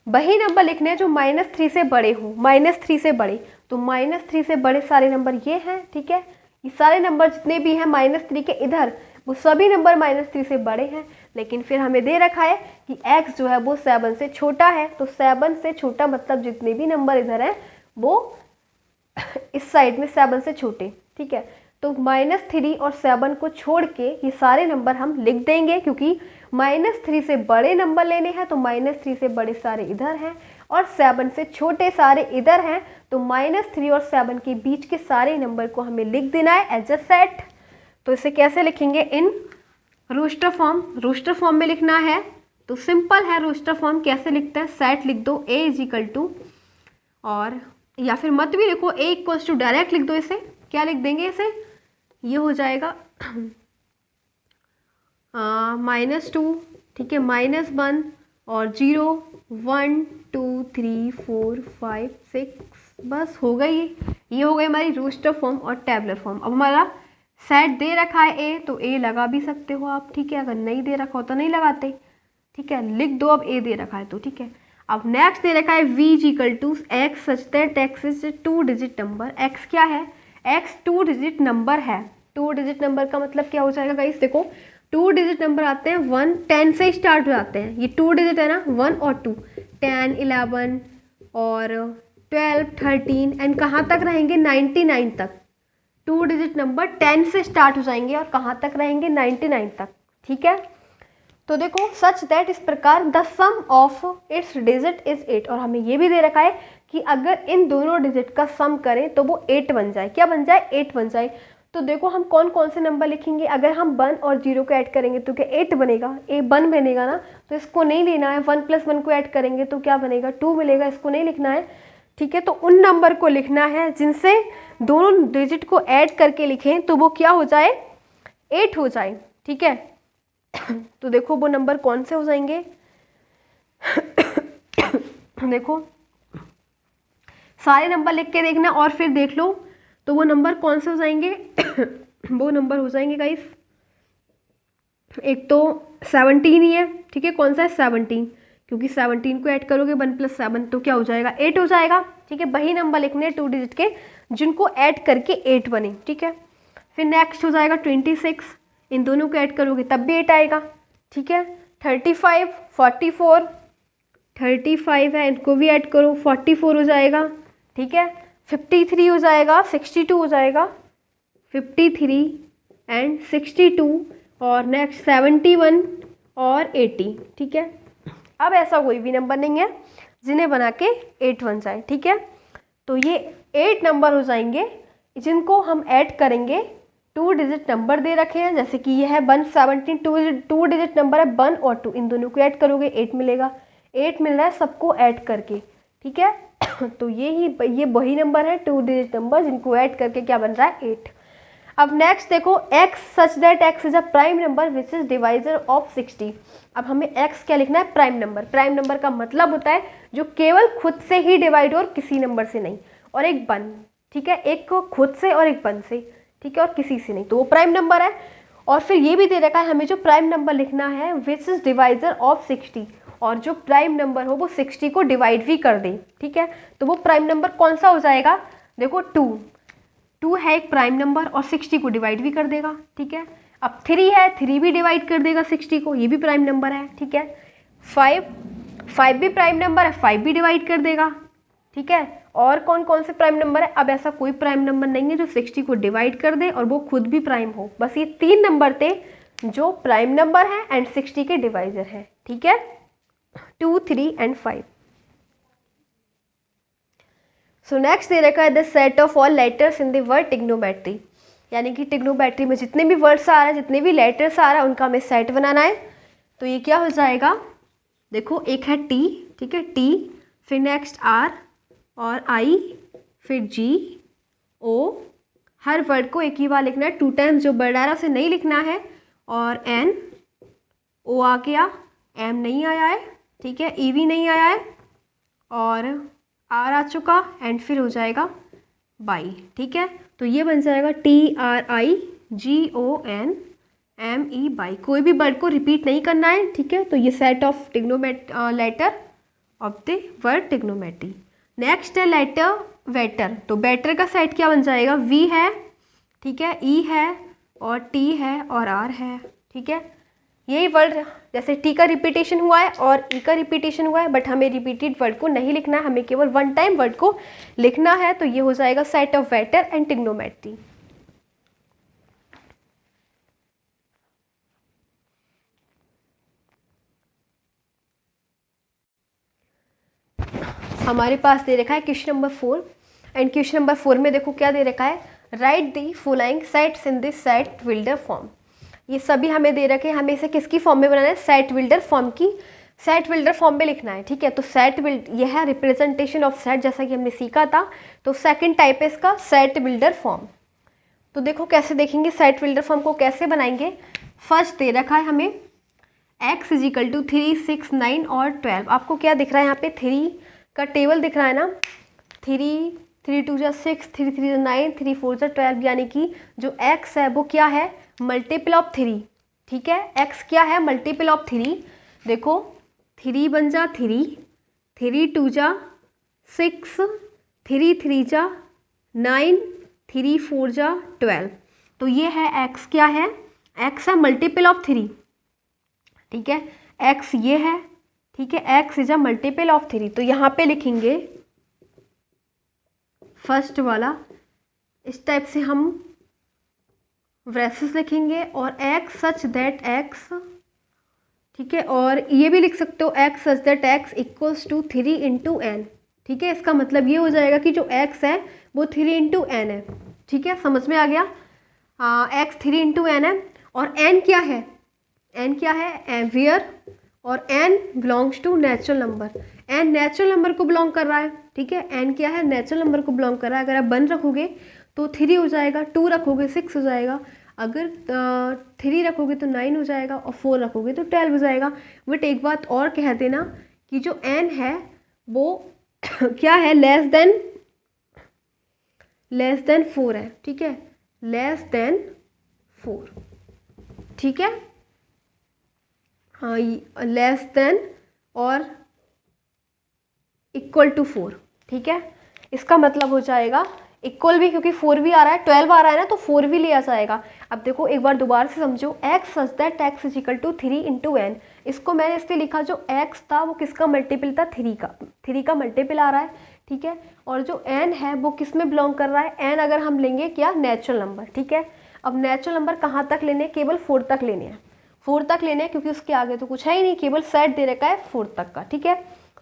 वही नंबर लिखने हैं जो -3 से बड़े हों, -3 से बड़े, तो -3 से बड़े सारे नंबर ये हैं। ठीक है, ये सारे नंबर जितने भी हैं -3 के इधर वो सभी नंबर -3 से बड़े हैं, लेकिन फिर हमें दे रखा है कि x जो है वो 7 से छोटा है। तो 7 से छोटा मतलब जितने भी नंबर इधर हैं वो इस साइड में 7 से छोटे, ठीक है। तो -3 और 7 को छोड़ के ये सारे नंबर हम लिख देंगे, क्योंकि -3 से बड़े नंबर लेने हैं तो -3 से बड़े सारे इधर हैं और 7 से छोटे सारे इधर हैं। तो -3 और 7 के बीच के सारे नंबर को हमें लिख देना है एज अ सेट। तो इसे कैसे लिखेंगे? In roster form. Roster form में लिखना है तो सिंपल है। रोस्टर फॉर्म कैसे लिखते हैं? सेट लिख दो a इज इक्वल टू, और या फिर मत भी लिखो, a इक्वल्स टू डायरेक्ट लिख दो। इसे क्या लिख देंगे? इसे ये हो जाएगा -2, ठीक है, -1 और 0 1 2 3 4 5 6, बस हो गई। ये हो गई हमारी रोस्टर फॉर्म और टेबलर फॉर्म। अब हमारा सेट दे रखा है a, तो a लगा भी सकते हो आप, ठीक है। अगर नहीं दे रखा हो तो नहीं लगाते, ठीक है, लिख दो। अब a दे रखा है तो ठीक है। अब नेक्स्ट दे रखा है v is equal to x such that x is 2 digit number. x क्या है? x 2 डिजिट नंबर है। 2 डिजिट नंबर का मतलब क्या हो जाएगा गाइस? देखो 2 डिजिट नंबर आते हैं 1 10 से स्टार्ट हो जाते हैं। ये 2 डिजिट है ना, 1 और 2, 10 11 और 12 13 एंड कहाँ तक रहेंगे? 99 तक। 2 डिजिट नंबर 10 से स्टार्ट हो जाएंगे और कहाँ तक रहेंगे? 99 तक, ठीक है। तो देखो सच दैट, इस प्रकार the sum of its digit is 8, और हमें ये भी दे रखा है कि अगर इन दोनों डिजिट का सम करें तो वो 8 बन जाए। क्या बन जाए? 8 बन जाए। तो देखो हम कौन कौन से नंबर लिखेंगे। अगर हम 1 और 0 को ऐड करेंगे तो क्या 8 बनेगा? 1 बनेगा ना, तो इसको नहीं लेना है। 1 + 1 को ऐड करेंगे तो क्या बनेगा? 2 मिलेगा, इसको नहीं लिखना है, ठीक है। तो उन नंबर को लिखना है जिनसे दोनों डिजिट को ऐड करके लिखें तो वो क्या हो जाए? 8 हो जाए, ठीक है। तो देखो वो नंबर कौन से हो जाएंगे? देखो सारे नंबर लिख के देखना और फिर देख लो तो वो नंबर कौन से हो जाएंगे। वो नंबर हो जाएंगे गाइस, एक तो 17 ही है, ठीक है। कौन सा है? 17, क्योंकि 17 को ऐड करोगे 1 + 7 तो क्या हो जाएगा? 8 हो जाएगा, ठीक है। वही नंबर लिखने हैं 2 डिजिट के जिनको ऐड करके 8 बने, ठीक है। फिर नेक्स्ट हो जाएगा 26, इन दोनों को ऐड करोगे तब भी 8 आएगा, ठीक है। 35 44, 35 है, इनको भी ऐड करो 44 हो जाएगा, ठीक है। 53 हो जाएगा, 62 हो जाएगा, 53 एंड 62, और नेक्स्ट 71 और 80, ठीक है। अब ऐसा कोई भी नंबर नहीं है जिन्हें बना के 8 बन जाए, ठीक है। तो ये 8 नंबर हो जाएंगे जिनको हम ऐड करेंगे। 2 डिजिट नंबर दे रखे हैं, जैसे कि ये है 117, 2 डिजिट नंबर है 1 और 2, इन दोनों को ऐड करोगे 8 मिलेगा। 8 मिल रहा है सबको ऐड करके, ठीक है। तो ये वही नंबर है 2 डिजिट नंबर जिनको ऐड करके क्या बन रहा है? 8। अब नेक्स्ट देखो x such that x is a prime number which is divisor of 60। अब हमें x क्या लिखना है? Prime number. प्राइम नंबर का मतलब होता है जो केवल खुद से ही डिवाइड और किसी नंबर से नहीं, और एक बन, ठीक है, एक खुद से और एक बन से, ठीक है, और किसी से नहीं, तो वो प्राइम नंबर है। और फिर ये भी दे रखा है हमें जो प्राइम नंबर लिखना है विच इज डिवाइजर ऑफ 60, और जो प्राइम नंबर हो वो 60 को डिवाइड भी कर दे, ठीक है। तो वो प्राइम नंबर कौन सा हो जाएगा? देखो 2 है एक प्राइम नंबर और 60 को डिवाइड भी कर देगा, ठीक है। अब 3 है, 3 भी डिवाइड कर देगा 60 को, ये भी प्राइम नंबर है, ठीक है। 5 भी प्राइम नंबर है, 5 भी डिवाइड कर देगा, ठीक है। और कौन कौन से प्राइम नंबर है? अब ऐसा कोई प्राइम नंबर नहीं है जो 60 को डिवाइड कर दे और वो खुद भी प्राइम हो। बस ये 3 नंबर थे जो प्राइम नंबर है एंड 60 के डिवाइजर है, ठीक है, 2 3 एंड 5। सो नेक्स्ट दे रखा है the set of all letters in the word trigonometry, यानी कि टिग्नोमेट्री में जितने भी वर्ड्स आ रहे हैं, जितने भी लेटर्स आ रहा है, उनका हमें सेट बनाना है। तो ये क्या हो जाएगा? देखो एक है टी, ठीक है, टी, फिर नेक्स्ट आर और आई, फिर जी ओ। हर वर्ड को एक ही बार लिखना है, 2 टाइम्स, जो वर्ड आ रहा है उसे नहीं लिखना है। और एन, ओ आ गया, एम नहीं आया है, ठीक है, ई भी नहीं आया है, और आर आ चुका, एंड फिर हो जाएगा बाई, ठीक है। तो ये बन जाएगा TRIGON ME बाई। कोई भी वर्ड को रिपीट नहीं करना है, ठीक है। तो ये set of letter of the word trigonometry. Next है लेटर वेटर। तो बेटर का सेट क्या बन जाएगा? V है, ठीक है, E है, और टी है और आर है, ठीक है। यही वर्ड जैसे टी का रिपीटेशन हुआ है और ई का रिपीटेशन हुआ है, बट हमें रिपीटेड वर्ड को नहीं लिखना है, हमें केवल वन टाइम वर्ड को लिखना है। तो ये हो जाएगा set of vector and trigonometry. हमारे पास दे रखा है question number 4 and question number 4 में देखो क्या दे रखा है, right the following sets in this set builder form. ये सभी हमें दे रखे हैं, हमें इसे किसकी फॉर्म में बनाना है, सेट बिल्डर फॉर्म की, सेट बिल्डर फॉर्म में लिखना है, ठीक है। तो सेट बिल्ड यह है रिप्रेजेंटेशन ऑफ सेट, जैसा कि हमने सीखा था। तो सेकंड टाइप है इसका सेट बिल्डर फॉर्म। तो देखो कैसे देखेंगे सेट बिल्डर फॉर्म को कैसे बनाएंगे। फर्स्ट दे रखा है हमें x इजिकल टू 3, 6, 9 और 12। आपको क्या दिख रहा है यहाँ पे, 3 का टेबल दिख रहा है ना, 3, 3 2 जा 6, 3 3 जा 9, 3 4 जा 12, यानी कि जो x है वो क्या है, मल्टीपल ऑफ 3, ठीक है। x क्या है, मल्टीपल ऑफ 3। देखो 3 बन जा 3, 3 2 जा 6, 3 3 जा 9, 3 4 जा 12। तो ये है x क्या है, x है मल्टीपल ऑफ 3, ठीक है। x ये है, ठीक है, x is a multiple of 3। तो यहाँ पे लिखेंगे फर्स्ट वाला, इस टाइप से हम ब्रेसेस लिखेंगे और x सच दैट x, ठीक है। और ये भी लिख सकते हो x such that x equals to 3 into n, ठीक है। इसका मतलब ये हो जाएगा कि जो x है वो 3 इंटू एन है, ठीक है, समझ में आ गया। x 3 इंटू एन है और n क्या है, n क्या है, वेयर, और n belongs to natural number, n natural number को बिलोंग कर रहा है, ठीक है। n क्या है, नेचुरल नंबर को बिलोंग कर रहा है। अगर आप 1 रखोगे तो 3 हो जाएगा, 2 रखोगे 6 हो जाएगा, अगर 3 रखोगे तो 9 हो जाएगा और 4 रखोगे तो 12 हो जाएगा। बट एक बात और कह देना कि जो n है वो क्या है, लेस देन 4 है, ठीक है, लेस देन 4, ठीक है। हाँ, लेस देन और इक्वल टू 4, ठीक है। इसका मतलब हो जाएगा इक्वल भी, क्योंकि 4 भी आ रहा है, 12 आ रहा है ना, तो 4 भी लिया जाएगा। अब देखो एक बार दोबारा से समझो, x such that x is equal to 3 into n. इसको मैंने इसलिए लिखा, जो x था वो किसका मल्टीपल था, 3 का मल्टीपल आ रहा है, ठीक है। और जो n है वो किस में बिलोंग कर रहा है, n अगर हम लेंगे क्या, नेचुरल नंबर, ठीक है। अब नेचुरल नंबर कहाँ तक लेने, केवल 4 तक लेने हैं, 4 तक लेने हैं, क्योंकि उसके आगे तो कुछ है ही नहीं, केवल सेट दे रखा है 4 तक का, ठीक है।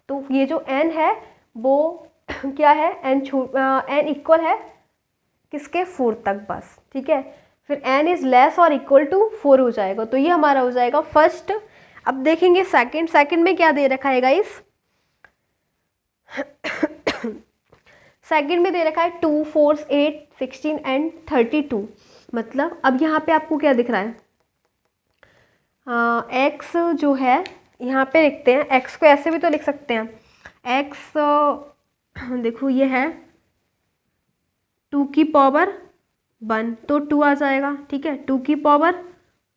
तो ये जो n है वो क्या है, n इक्वल है किसके, 4 तक बस, ठीक है। फिर n इज लेस और इक्वल टू 4 हो जाएगा। तो ये हमारा हो जाएगा फर्स्ट। अब देखेंगे सेकंड में क्या दे रखा है गाइस, सेकंड में दे रखा है 2, 4, 8, 16 एंड 32। मतलब अब यहाँ पे आपको क्या दिख रहा है, x जो है यहाँ पे लिखते हैं, x को ऐसे भी तो लिख सकते हैं, x देखो ये है 2 की पावर 1 तो 2 आ जाएगा, ठीक है। 2 की पावर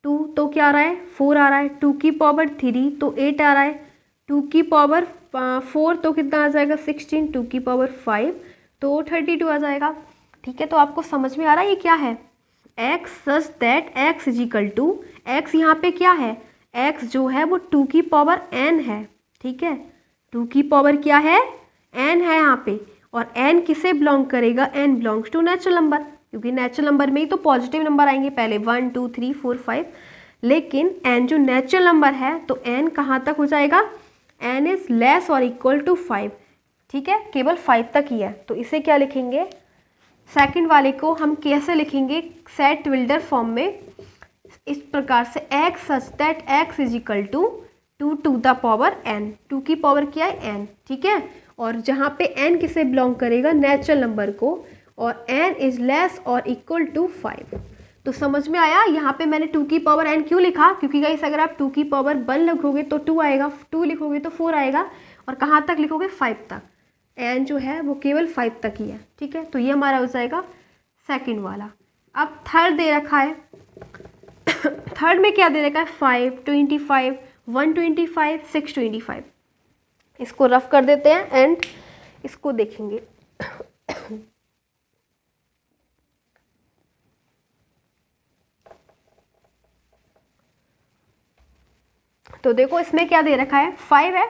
2 तो क्या आ रहा है, 4 आ रहा है। 2 की पावर 3 तो 8 आ रहा है। 2 की पावर 4 तो कितना आ जाएगा, 16। 2 की पावर 5 तो 32 आ जाएगा, ठीक है। तो आपको समझ में आ रहा है ये क्या है, x such that x is equal to, x यहाँ पे क्या है, x जो है वो 2 की पावर n है, ठीक है। 2 की पावर क्या है, n है यहाँ पे, और n किसे बिलोंग करेगा, n belongs to natural number, क्योंकि नेचुरल नंबर में ही तो पॉजिटिव नंबर आएंगे पहले, 1 2 3 4 5। लेकिन n जो नेचुरल नंबर है तो n कहाँ तक हो जाएगा, n इज लेस और इक्वल टू 5, ठीक है, केवल 5 तक ही है। तो इसे क्या लिखेंगे, सेकंड वाले को हम कैसे लिखेंगे, सेट बिल्डर फॉर्म में, इस प्रकार से x such that x is equal to 2 to the power n, 2 की पावर क्या है n, ठीक है। और जहाँ पे n किसे बिलोंग करेगा, नेचुरल नंबर को, और n इज लेस और इक्वल टू 5। तो समझ में आया, यहाँ पे मैंने 2 की पावर n क्यों लिखा, क्योंकि गाइस अगर आप 2 की पावर 1 लिखोगे तो 2 आएगा, 2 लिखोगे तो 4 आएगा, और कहाँ तक लिखोगे, 5 तक। n जो है वो केवल 5 तक ही है, ठीक है। तो ये हमारा हो जाएगा सेकंड वाला। अब थर्ड दे रखा है, थर्ड में क्या दे रखा है, 5, 25, 125, 625। इसको रफ कर देते हैं एंड इसको देखेंगे। तो देखो इसमें क्या दे रखा है, 5 है,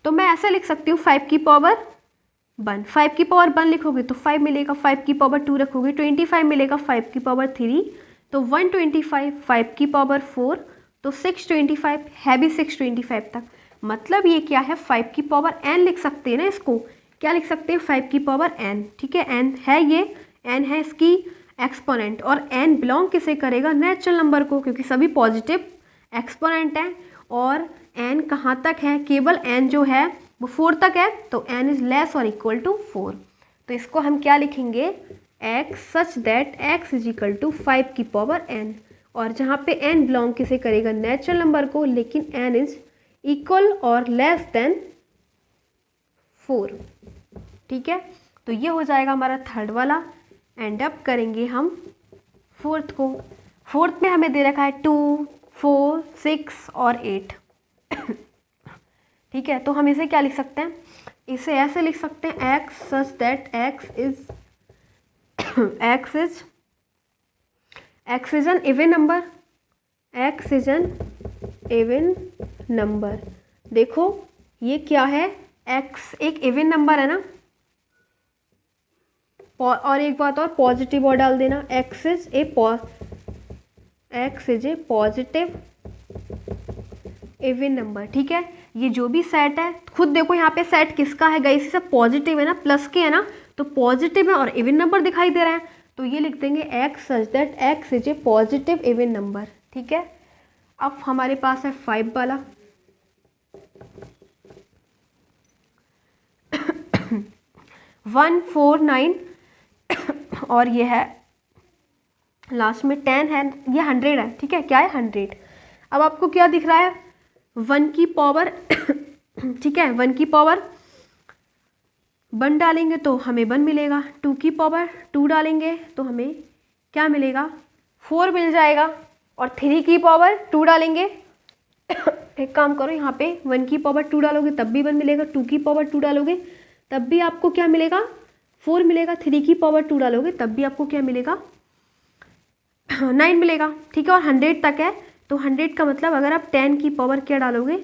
तो मैं ऐसे लिख सकती हूँ 5 की पावर 1, 5 की पावर 1 लिखोगे तो 5 मिलेगा, 5 की पावर 2 रखोगे 25 मिलेगा, 5 की पावर 3 तो 125, 5 की पावर 4 तो 625 है भी 625 तक। मतलब ये क्या है, 5 की पावर n लिख सकते हैं ना, इसको क्या लिख सकते हैं, 5 की पावर n, ठीक है, n है, ये n है इसकी एक्सपोनेंट, और n बिलोंग किसे करेगा, नेचुरल नंबर को, क्योंकि सभी पॉजिटिव एक्सपोनेंट हैं। और n कहाँ तक है, केवल n जो है वो 4 तक है, तो n इज लेस और इक्वल टू 4। तो इसको हम क्या लिखेंगे, x such that x is equal to 5 की पावर n, और जहाँ पे n बिलोंग किसे करेगा, नेचुरल नंबर को, लेकिन n इज इक्वल और लेस देन 4, ठीक है। तो ये हो जाएगा हमारा थर्ड वाला। एंड अप करेंगे हम फोर्थ को। फोर्थ में हमें दे रखा है 2, 4, 6 और 8, ठीक है। तो हम इसे क्या लिख सकते हैं, इसे ऐसे लिख सकते हैं, x such that x is an even number, x is an even number. देखो ये क्या है, x एक इवन नंबर है ना, और एक बात और पॉजिटिव और डाल देना, x is a positive even number, ठीक है। ये जो भी सेट है, खुद देखो यहाँ पे सेट किसका है गाइस, सब पॉजिटिव है ना, प्लस के है ना, तो पॉजिटिव है और इवन नंबर दिखाई दे रहा है, तो ये लिख देंगे x such that x is a positive even number, ठीक है। अब हमारे पास है 5 वाला। 1, 4, 9 और ये है लास्ट में 10 है, ये 100 है, ठीक है, क्या है 100। अब आपको क्या दिख रहा है, 1 की पावर ठीक है, 1 की पावर 1 डालेंगे तो हमें 1 मिलेगा, 2 की पावर 2 डालेंगे तो हमें क्या मिलेगा, 4 मिल जाएगा, और 3 की पावर 2 डालेंगे एक काम करो, यहाँ पे 1 की पावर 2 डालोगे तब भी 1 मिलेगा, 2 की पावर 2 डालोगे तब भी आपको क्या मिलेगा, 4 मिलेगा, 3 की पावर 2 डालोगे तब भी आपको क्या मिलेगा, 9 मिलेगा, ठीक है। और 100 तक है, तो 100 का मतलब अगर आप 10 की पावर क्या डालोगे,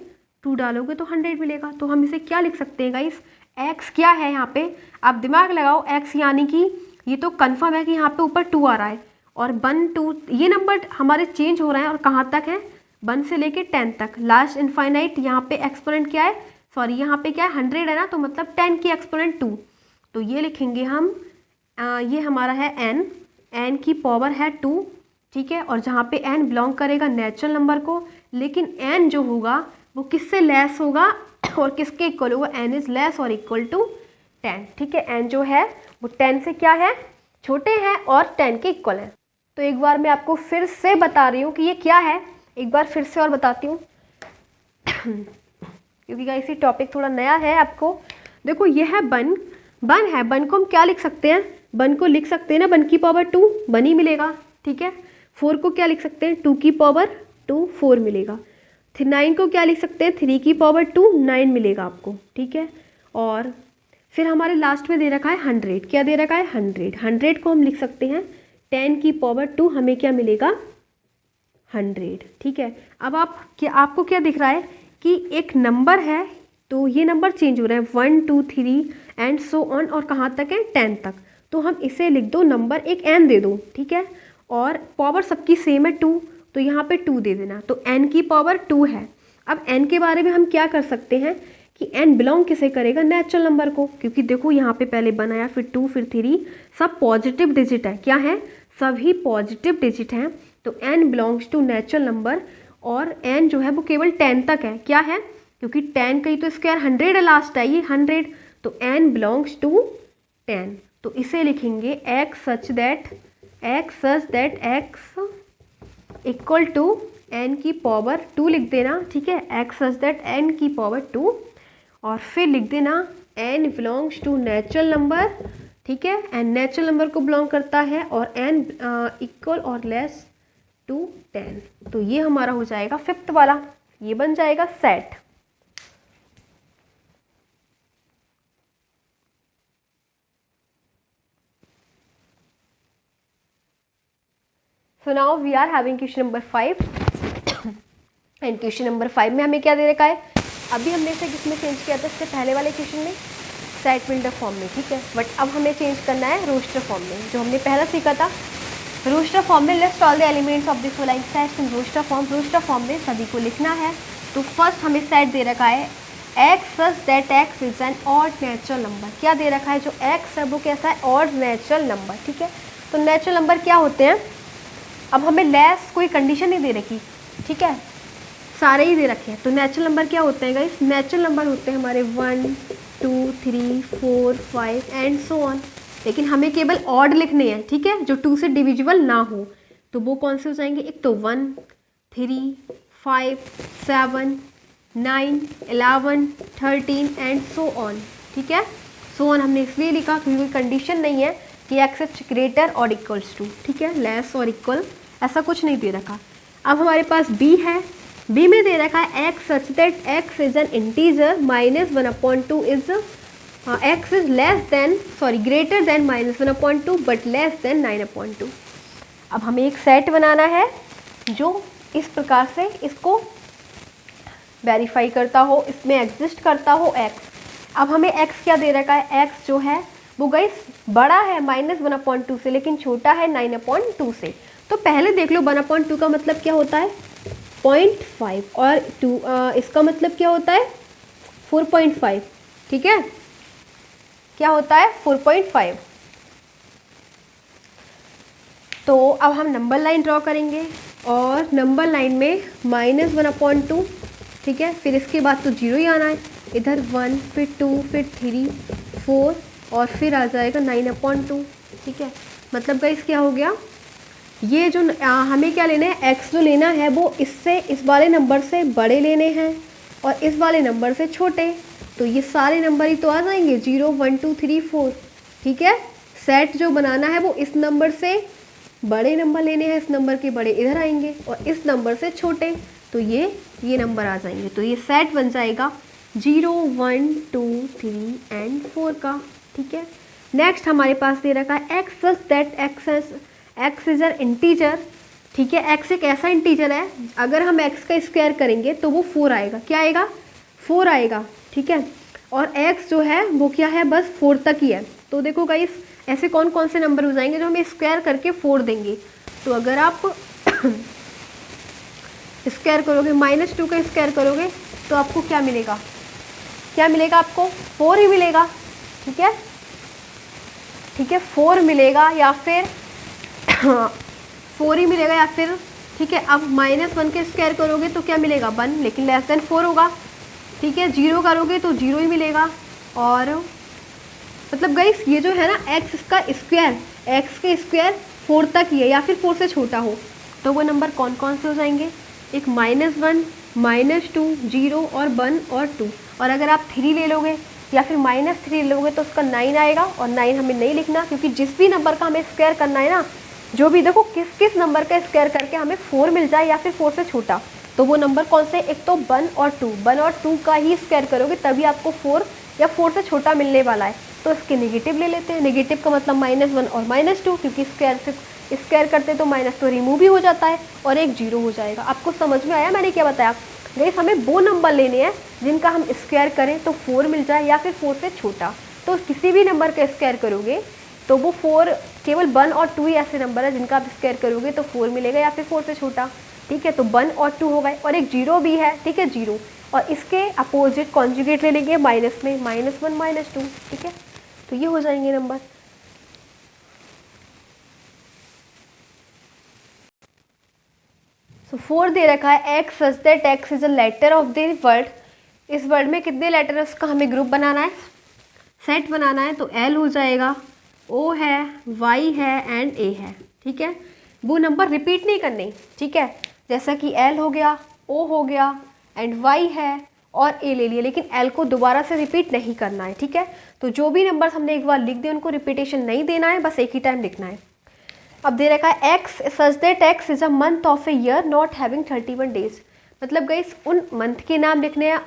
2 डालोगे तो 100 मिलेगा। तो हम इसे क्या लिख सकते हैं गाइस, x क्या है यहाँ पे, आप दिमाग लगाओ, x यानी कि ये तो कंफर्म है कि यहाँ पे ऊपर 2 आ रहा है, और 1, 2 ये नंबर हमारे चेंज हो रहे हैं, और कहाँ तक है, 1 से लेके 10 तक, लास्ट इनफाइनाइट। यहाँ पे एक्सपोनेंट क्या है, सॉरी यहाँ पे क्या है, 100 है ना, तो मतलब 10 की एक्सपोनेंट 2, तो ये लिखेंगे हम, ये हमारा है n की पावर है 2, ठीक है। और जहाँ पे n बिलोंग करेगा नेचुरल नंबर को, लेकिन n जो होगा वो किससे लेस होगा और किसके इक्वल होगा, n इज लेस और इक्वल टू 10, ठीक है। n जो है वो 10 से क्या है, छोटे हैं और 10 के इक्वल है। तो एक बार मैं आपको फिर से बता रही हूँ कि ये क्या है, एक बार फिर से और बताती हूँ क्योंकि गाइस ये टॉपिक थोड़ा नया है आपको। देखो ये है 1 है, 1 को हम क्या लिख सकते हैं, 1 को लिख सकते हैं ना 1 की पावर 2, 1 ही मिलेगा, ठीक है। 4 को क्या लिख सकते हैं, 2 की पावर 2, 4 मिलेगा। 9 को क्या लिख सकते हैं, 3 की पावर 2, 9 मिलेगा आपको, ठीक है। और फिर हमारे लास्ट में दे रखा है 100, क्या दे रखा है 100 को हम लिख सकते हैं 10 की पावर 2, हमें क्या मिलेगा 100, ठीक है। अब आपको क्या दिख रहा है कि एक नंबर है, तो ये नंबर चेंज हो रहा है 1, 2, 3 एंड सो ऑन, और कहाँ तक है 10 तक, तो हम इसे लिख दो नंबर एक n दे दो, ठीक है। और पावर सबकी सेम है 2, तो यहाँ पे 2 दे देना, तो n की पावर 2 है। अब n के बारे में हम क्या कर सकते हैं कि n बिलोंग किसे करेगा, नेचुरल नंबर को, क्योंकि देखो यहाँ पे पहले 1 आया, फिर 2, फिर 3, सब पॉजिटिव डिजिट है, क्या है, सभी पॉजिटिव डिजिट हैं, तो n belongs to natural number, और n जो है वो केवल 10 तक है, क्या है, क्योंकि 10 का ही तो स्क्वायर 100 है, लास्ट है ये 100, तो n बिलोंग्स टू 10, तो इसे लिखेंगे x such that x equal to n की पावर 2 लिख देना, ठीक है, x सच दैट n की पावर 2, और फिर लिख देना n belongs to natural number, ठीक है, n नेचुरल नंबर को बिलोंग करता है, और n इक्वल और लेस टू 10, तो ये हमारा हो जाएगा 5th वाला, ये बन जाएगा set. So now we are having question number 5. And question number 5 में हमें क्या दे रखा है, अभी हमने इसे किसमें चेंज किया था, इससे पहले वाले क्वेश्चन में सेट बिल्डर फॉर्म में, ठीक है। बट अब हमें चेंज करना है रोस्टर फॉर्म में, जो हमने पहला सीखा था रोस्टर फॉर्म में। List all the elements of the following sets in roster form. Roster form में सभी को लिखना है। तो फर्स्ट हमें सेट दे रखा है x such that x is an odd natural number. क्या दे रखा है, जो एक्स है वो कैसा है, ऑड नेचुरल नंबर, ठीक है। तो नेचुरल नंबर क्या होते हैं, अब हमें लेस कोई कंडीशन नहीं दे रखी, ठीक है, सारे ही दे रखे हैं। तो नेचुरल नंबर क्या होते हैं गाइस, नेचुरल नंबर होते हैं हमारे 1 2 3 4 5 एंड सो ऑन। लेकिन हमें केवल ऑड लिखने हैं, ठीक है, जो 2 से डिविजिबल ना हो। तो वो कौन से हो जाएंगे, एक तो 1 3 5 7 9 11 13 एंड सो ऑन, ठीक है। सो ऑन हमने इसलिए लिखा क्योंकि कोई कंडीशन नहीं है कि एक्स इज ग्रेटर और इक्वल्स टू, ठीक है, लेस और इक्वल ऐसा कुछ नहीं दे रखा। अब हमारे पास बी है, बी में दे रखा है x such that x is an integer -1/2 is x is greater than -1/2 but less than 9/2। अब हमें एक सेट बनाना है जो इस प्रकार से इसको वेरीफाई करता हो, इसमें एग्जिस्ट करता हो एक्स। अब हमें एक्स क्या दे रखा है, एक्स जो है वो गाइस बड़ा है -1/2 से, लेकिन छोटा है 9/2 से। तो पहले देख लो 1/2 का मतलब क्या होता है 0.5 और 2 इसका मतलब क्या होता है 4.5, ठीक है, क्या होता है 4.5। तो अब हम नंबर लाइन ड्रॉ करेंगे और नंबर लाइन में -1/2, ठीक है, फिर इसके बाद तो 0 ही आना है, इधर 1 फिर 2 फिर 3 4 और फिर आ जाएगा 9/2, ठीक है। मतलब गाइस क्या हो गया, ये जो हमें क्या लेना है, एक्स जो लेना है वो इससे इस वाले नंबर से बड़े लेने हैं और इस वाले नंबर से छोटे। तो ये सारे नंबर ही तो आ जाएंगे 0 1 2 3 4, ठीक है। सेट जो बनाना है वो इस नंबर से बड़े नंबर लेने हैं, इस नंबर के बड़े इधर आएंगे और इस नंबर से छोटे, तो ये नंबर आ जाएंगे। तो ये सेट बन जाएगा 0 1 2 3 एंड 4 का, ठीक है। नेक्स्ट हमारे पास दे रखा है x such that x is an integer, ठीक है। एक्स एक ऐसा इंटीजर है, अगर हम एक्स का स्क्वायर करेंगे तो वो 4 आएगा, क्या आएगा 4 आएगा, ठीक है। और एक्स जो है वो क्या है, बस 4 तक ही है। तो देखो गाइस ऐसे कौन कौन से नंबर हो जाएंगे जो हमें स्क्वायर करके 4 देंगे। तो अगर आप स्क्वायर करोगे -2 का स्क्वायर करोगे तो आपको क्या मिलेगा, क्या मिलेगा आपको 4 ही मिलेगा, ठीक है, ठीक है 4 मिलेगा या फिर 4 ही मिलेगा या फिर, ठीक है। अब -1 के स्क्वायर करोगे तो क्या मिलेगा 1, लेकिन लेस देन 4 होगा, ठीक है। 0 करोगे तो 0 ही मिलेगा। और मतलब गाइस ये जो है ना एक्स का स्क्वायर, एक्स के स्क्वायर 4 तक ही है या फिर 4 से छोटा हो, तो वो नंबर कौन कौन से हो जाएंगे, एक -1 -2 0 और 1 और 2। और अगर आप 3 ले लोगे या फिर -3 ले लोगे तो उसका 9 आएगा, और 9 हमें नहीं लिखना क्योंकि जिस भी नंबर का हमें स्क्वायर करना है ना, जो भी देखो किस नंबर का स्क्वायर करके हमें 4 मिल जाए या फिर 4 से छोटा, तो वो नंबर कौन से, एक तो 1 और 2 का ही स्क्वायर करोगे तभी आपको 4 या 4 से छोटा मिलने वाला है। तो इसके नेगेटिव ले लेते हैं, नेगेटिव का मतलब -1 और -2, क्योंकि स्क्वायर करते तो -2 रिमूव भी हो जाता है और एक 0 हो जाएगा। आपको समझ में आया मैंने क्या बताया गाइस, हमें वो नंबर लेने हैं जिनका हम स्क्वायर करें तो 4 मिल जाए या फिर 4 से छोटा। तो किसी भी नंबर का स्क्वायर करोगे तो वो 4, केवल 1 और 2 ही ऐसे नंबर है जिनका आप स्क्वायर करोगे तो 4 मिलेगा या फिर 4 से छोटा, ठीक है। तो 1 और 2 हो गए और एक 0 भी है, ठीक है 0, और इसके अपोजिट कॉन्जुगेट ले लेंगे माइनस में, -1 -2, ठीक है। तो ये हो जाएंगे नंबर। सो 4 दे रखा है x such that x is a letter of the word. इस वर्ड में कितने लेटर है उसका हमें ग्रुप बनाना है, सेट बनाना है। तो एल हो जाएगा, ओ है, वाई है एंड ए है, ठीक है। वो नंबर रिपीट नहीं करने, ठीक है, जैसा कि एल हो गया, ओ हो गया एंड वाई है और ए ले लिया, लेकिन एल को दोबारा से रिपीट नहीं करना है, ठीक है। तो जो भी नंबर्स हमने एक बार लिख दिए उनको रिपीटेशन नहीं देना है, बस एक ही टाइम लिखना है। अब दे रखा है x such that x is a month of a year not having 31 days. मतलब गाइस उन मंथ के नाम लिखने हैं,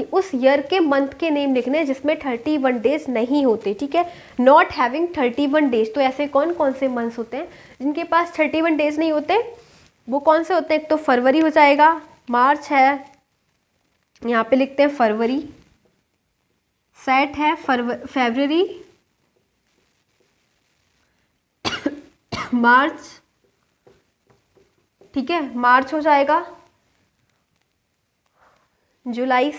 उस ईयर के मंथ के नेम लिखने हैं जिसमें 31 डेज नहीं होते, ठीक है। नॉट हैविंग 31 डेज, तो ऐसे कौन कौन से मंथ्स होते हैं जिनके पास 31 डेज नहीं होते, वो कौन से होते हैं, एक तो फरवरी हो जाएगा, मार्च है, यहाँ पे लिखते हैं फरवरी। सेट है फरवरी, मार्च, ठीक है, मार्च हो जाएगा, जुलाई,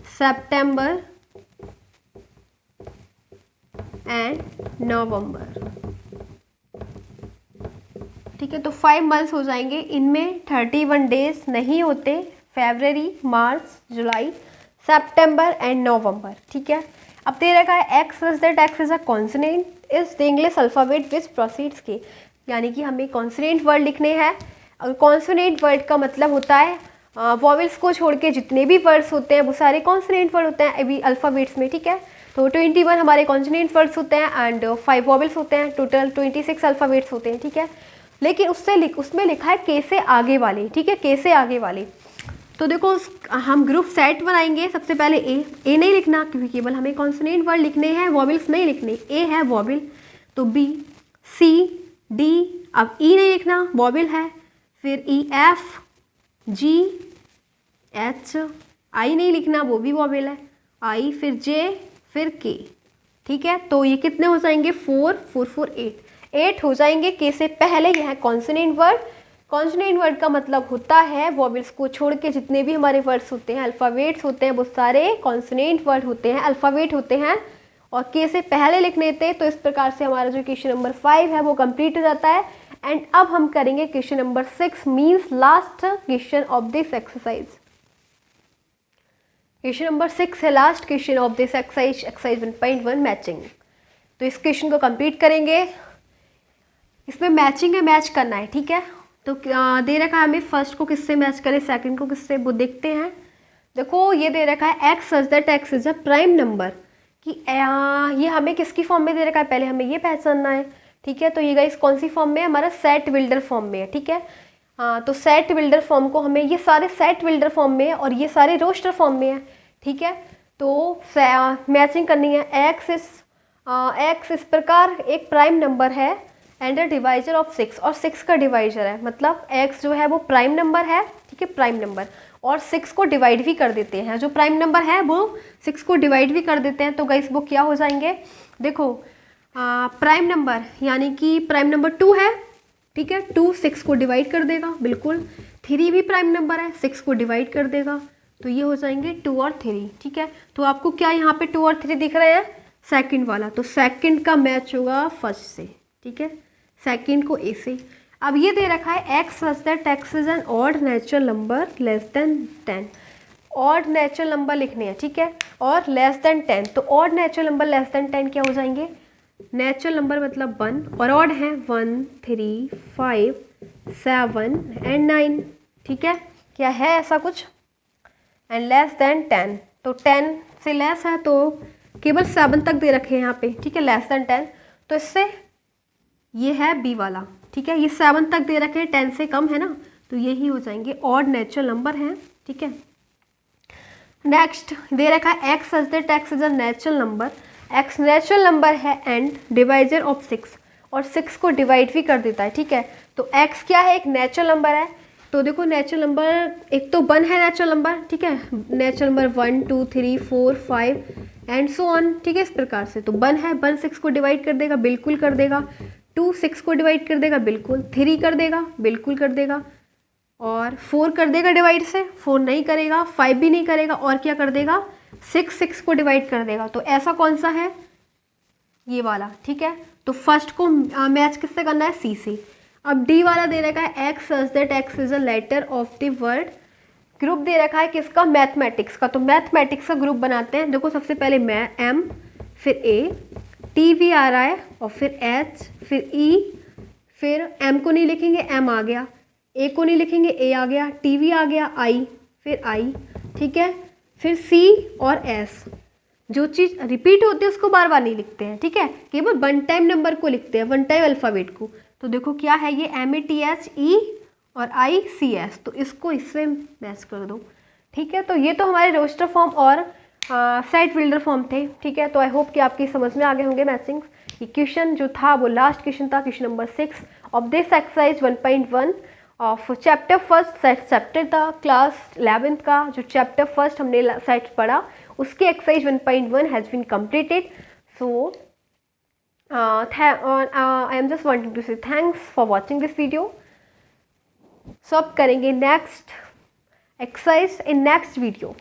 सितंबर एंड नवंबर, ठीक है। तो 5 मंथ्स हो जाएंगे, इनमें 31 डेज नहीं होते, फरवरी, मार्च, जुलाई, सितंबर एंड नवंबर, ठीक है। अब दे रखा है x is that x is a consonant is the English alphabet which proceeds के, यानी कि हमें कॉन्सोनेंट वर्ड लिखने हैं। और कॉन्सोनेंट वर्ड का मतलब होता है वॉवेल्स को छोड़ के जितने भी वर्ड्स होते हैं वो सारे कॉन्सोनेंट वर्ड होते हैं अभी अल्फ़ाबेट्स में, ठीक है। तो 21 हमारे कॉन्सोनेंट वर्ड्स होते हैं एंड 5 वॉवेल्स होते हैं, टोटल 26 अल्फ़ाबेट्स होते हैं, ठीक है। लेकिन उसमें लिखा है के से आगे वाले, ठीक है, के से आगे वाले। तो देखो हम ग्रुप सेट बनाएंगे, सबसे पहले ए नहीं लिखना क्योंकि केवल हमें कॉन्सोनेंट वर्ड लिखने हैं, वॉवेल्स नहीं लिखने। ए है वॉवेल, तो बी, सी, डी। अब ई नहीं लिखना, वॉवेल है, फिर ई, एफ, जी, एच। आई नहीं लिखना, वो भी वॉवेल है, आई, फिर जे, फिर के, ठीक है। तो ये कितने हो जाएंगे, 4, 4, 4, 8 हो जाएंगे के से पहले। यह है कॉन्सोनेंट वर्ड। कॉन्सोनेंट वर्ड का मतलब होता है वॉवेल्स को छोड़ के जितने भी हमारे वर्ड्स होते हैं, अल्फ़ाबेट्स होते हैं, वो सारे कॉन्सोनेंट वर्ड होते हैं, अल्फ़ाबेट होते हैं और के से पहले लिखने थे। तो इस प्रकार से हमारा जो क्वेश्चन नंबर 5 है वो कंप्लीट हो जाता है। एंड अब हम करेंगे question number 6 means last question of this exercise. Question number 6 है last question of this exercise 1.1 matching. तो इस क्वेश्चन को कंप्लीट करेंगे। इसमें मैचिंग है, मैच करना है, ठीक है। तो दे रखा है हमें फर्स्ट को किससे मैच करें, सेकंड को किससे, वो देखते हैं। देखो ये दे रखा है x such that x is a prime number, कि ये हमें किसकी फॉर्म में दे रखा है, पहले हमें ये पहचानना है, ठीक है। तो ये गाइस कौन सी फॉर्म में है, हमारा सेट बिल्डर फॉर्म में है, ठीक है। तो सेट बिल्डर फॉर्म को हमें, ये सारे सेट बिल्डर फॉर्म में है और ये सारे रोस्टर फॉर्म में है, ठीक है। तो मैचिंग करनी है। एक्स इस प्रकार एक प्राइम नंबर है एंड अ डिवाइजर ऑफ 6, और 6 का डिवाइजर है, मतलब x जो है वो प्राइम नंबर है, ठीक है, प्राइम नंबर, और 6 को डिवाइड भी कर देते हैं। जो प्राइम नंबर है वो 6 को डिवाइड भी कर देते हैं। तो गाइस वो क्या हो जाएंगे, देखो प्राइम नंबर यानी कि प्राइम नंबर 2 है, ठीक है, 2 6 को डिवाइड कर देगा, बिल्कुल। 3 भी प्राइम नंबर है, 6 को डिवाइड कर देगा। तो ये हो जाएंगे 2 और 3, ठीक है। तो आपको क्या यहाँ पे 2 और 3 दिख रहे हैं, सेकंड वाला, तो सेकंड का मैच होगा फर्स्ट से, ठीक है, सेकंड को ए से। अब ये दे रखा है x such that x is an odd natural number less than 10। Odd natural number लिखने हैं, ठीक है, और लेस देन 10। तो odd natural number less than 10 क्या हो जाएंगे, नेचुरल नंबर मतलब 1, और ऑड है 1, 3, 5, 7 एंड 9, ठीक है, क्या है ऐसा कुछ, एंड लेस देन 10। तो 10 से लेस है तो केवल 7 तक दे रखे हैं यहाँ पे, ठीक है, लेस देन 10। तो इससे ये है बी वाला, ठीक है, ये 7 तक दे रखे हैं, 10 से कम है ना, तो यही हो जाएंगे ऑड नेचुरल नंबर हैं, ठीक है। नेक्स्ट दे रखा है x such that x is a natural number. X natural number है एंड डिवाइजर ऑफ 6, और 6 को डिवाइड भी कर देता है, ठीक है। तो एक्स क्या है, एक नेचुरल नंबर है। तो देखो नेचुरल नंबर एक तो 1 है नेचुरल नंबर, ठीक है, natural number 1, 2, 3, 4, 5 and so on, ठीक है, इस प्रकार से। तो 1 है, 1 6 को डिवाइड कर देगा, बिल्कुल कर देगा। 2 6 को डिवाइड कर देगा, बिल्कुल। 3 कर देगा, बिल्कुल कर देगा। और 4 कर देगा डिवाइड से, 4 नहीं करेगा, 5 भी नहीं करेगा, और क्या कर देगा, 6 को डिवाइड कर देगा। तो ऐसा कौन सा है, ये वाला, ठीक है। तो फर्स्ट को मैच किससे करना है, सी से। अब डी वाला दे रखा है x such that x is a letter of the word. Group दे रखा है किसका, मैथमेटिक्स का। तो मैथमेटिक्स का ग्रुप बनाते हैं। देखो सबसे पहले मैं एम, फिर ए, टी वी आ रहा है, और फिर एच, फिर ई, फिर एम को नहीं लिखेंगे, एम आ गया, ए को नहीं लिखेंगे, ए आ गया, टी वी आ गया, आई, फिर आई, ठीक है, फिर सी और एस। जो चीज़ रिपीट होती है उसको बार बार नहीं लिखते हैं, ठीक है, केवल 1 टाइम नंबर को लिखते हैं, 1 टाइम अल्फ़ाबेट को। तो देखो क्या है ये, M A T H E और आई सी एस। तो इसको इससे मैच कर दो, ठीक है। तो ये तो हमारे रोस्टर फॉर्म और सेट बिल्डर फॉर्म थे, ठीक है। तो आई होप कि आपकी समझ में आ गए होंगे मैचिंग। ये क्वेश्चन जो था वो लास्ट क्वेश्चन था, question number 6 of this exercise 1.1। Of chapter first set chapter था क्लास 11th का। जो चैप्टर फर्स्ट हमने सेट पढ़ा उसकी exercise 1.1 has been completed. So I am just wanting to say thanks for watching this video. So अब करेंगे next exercise in next video.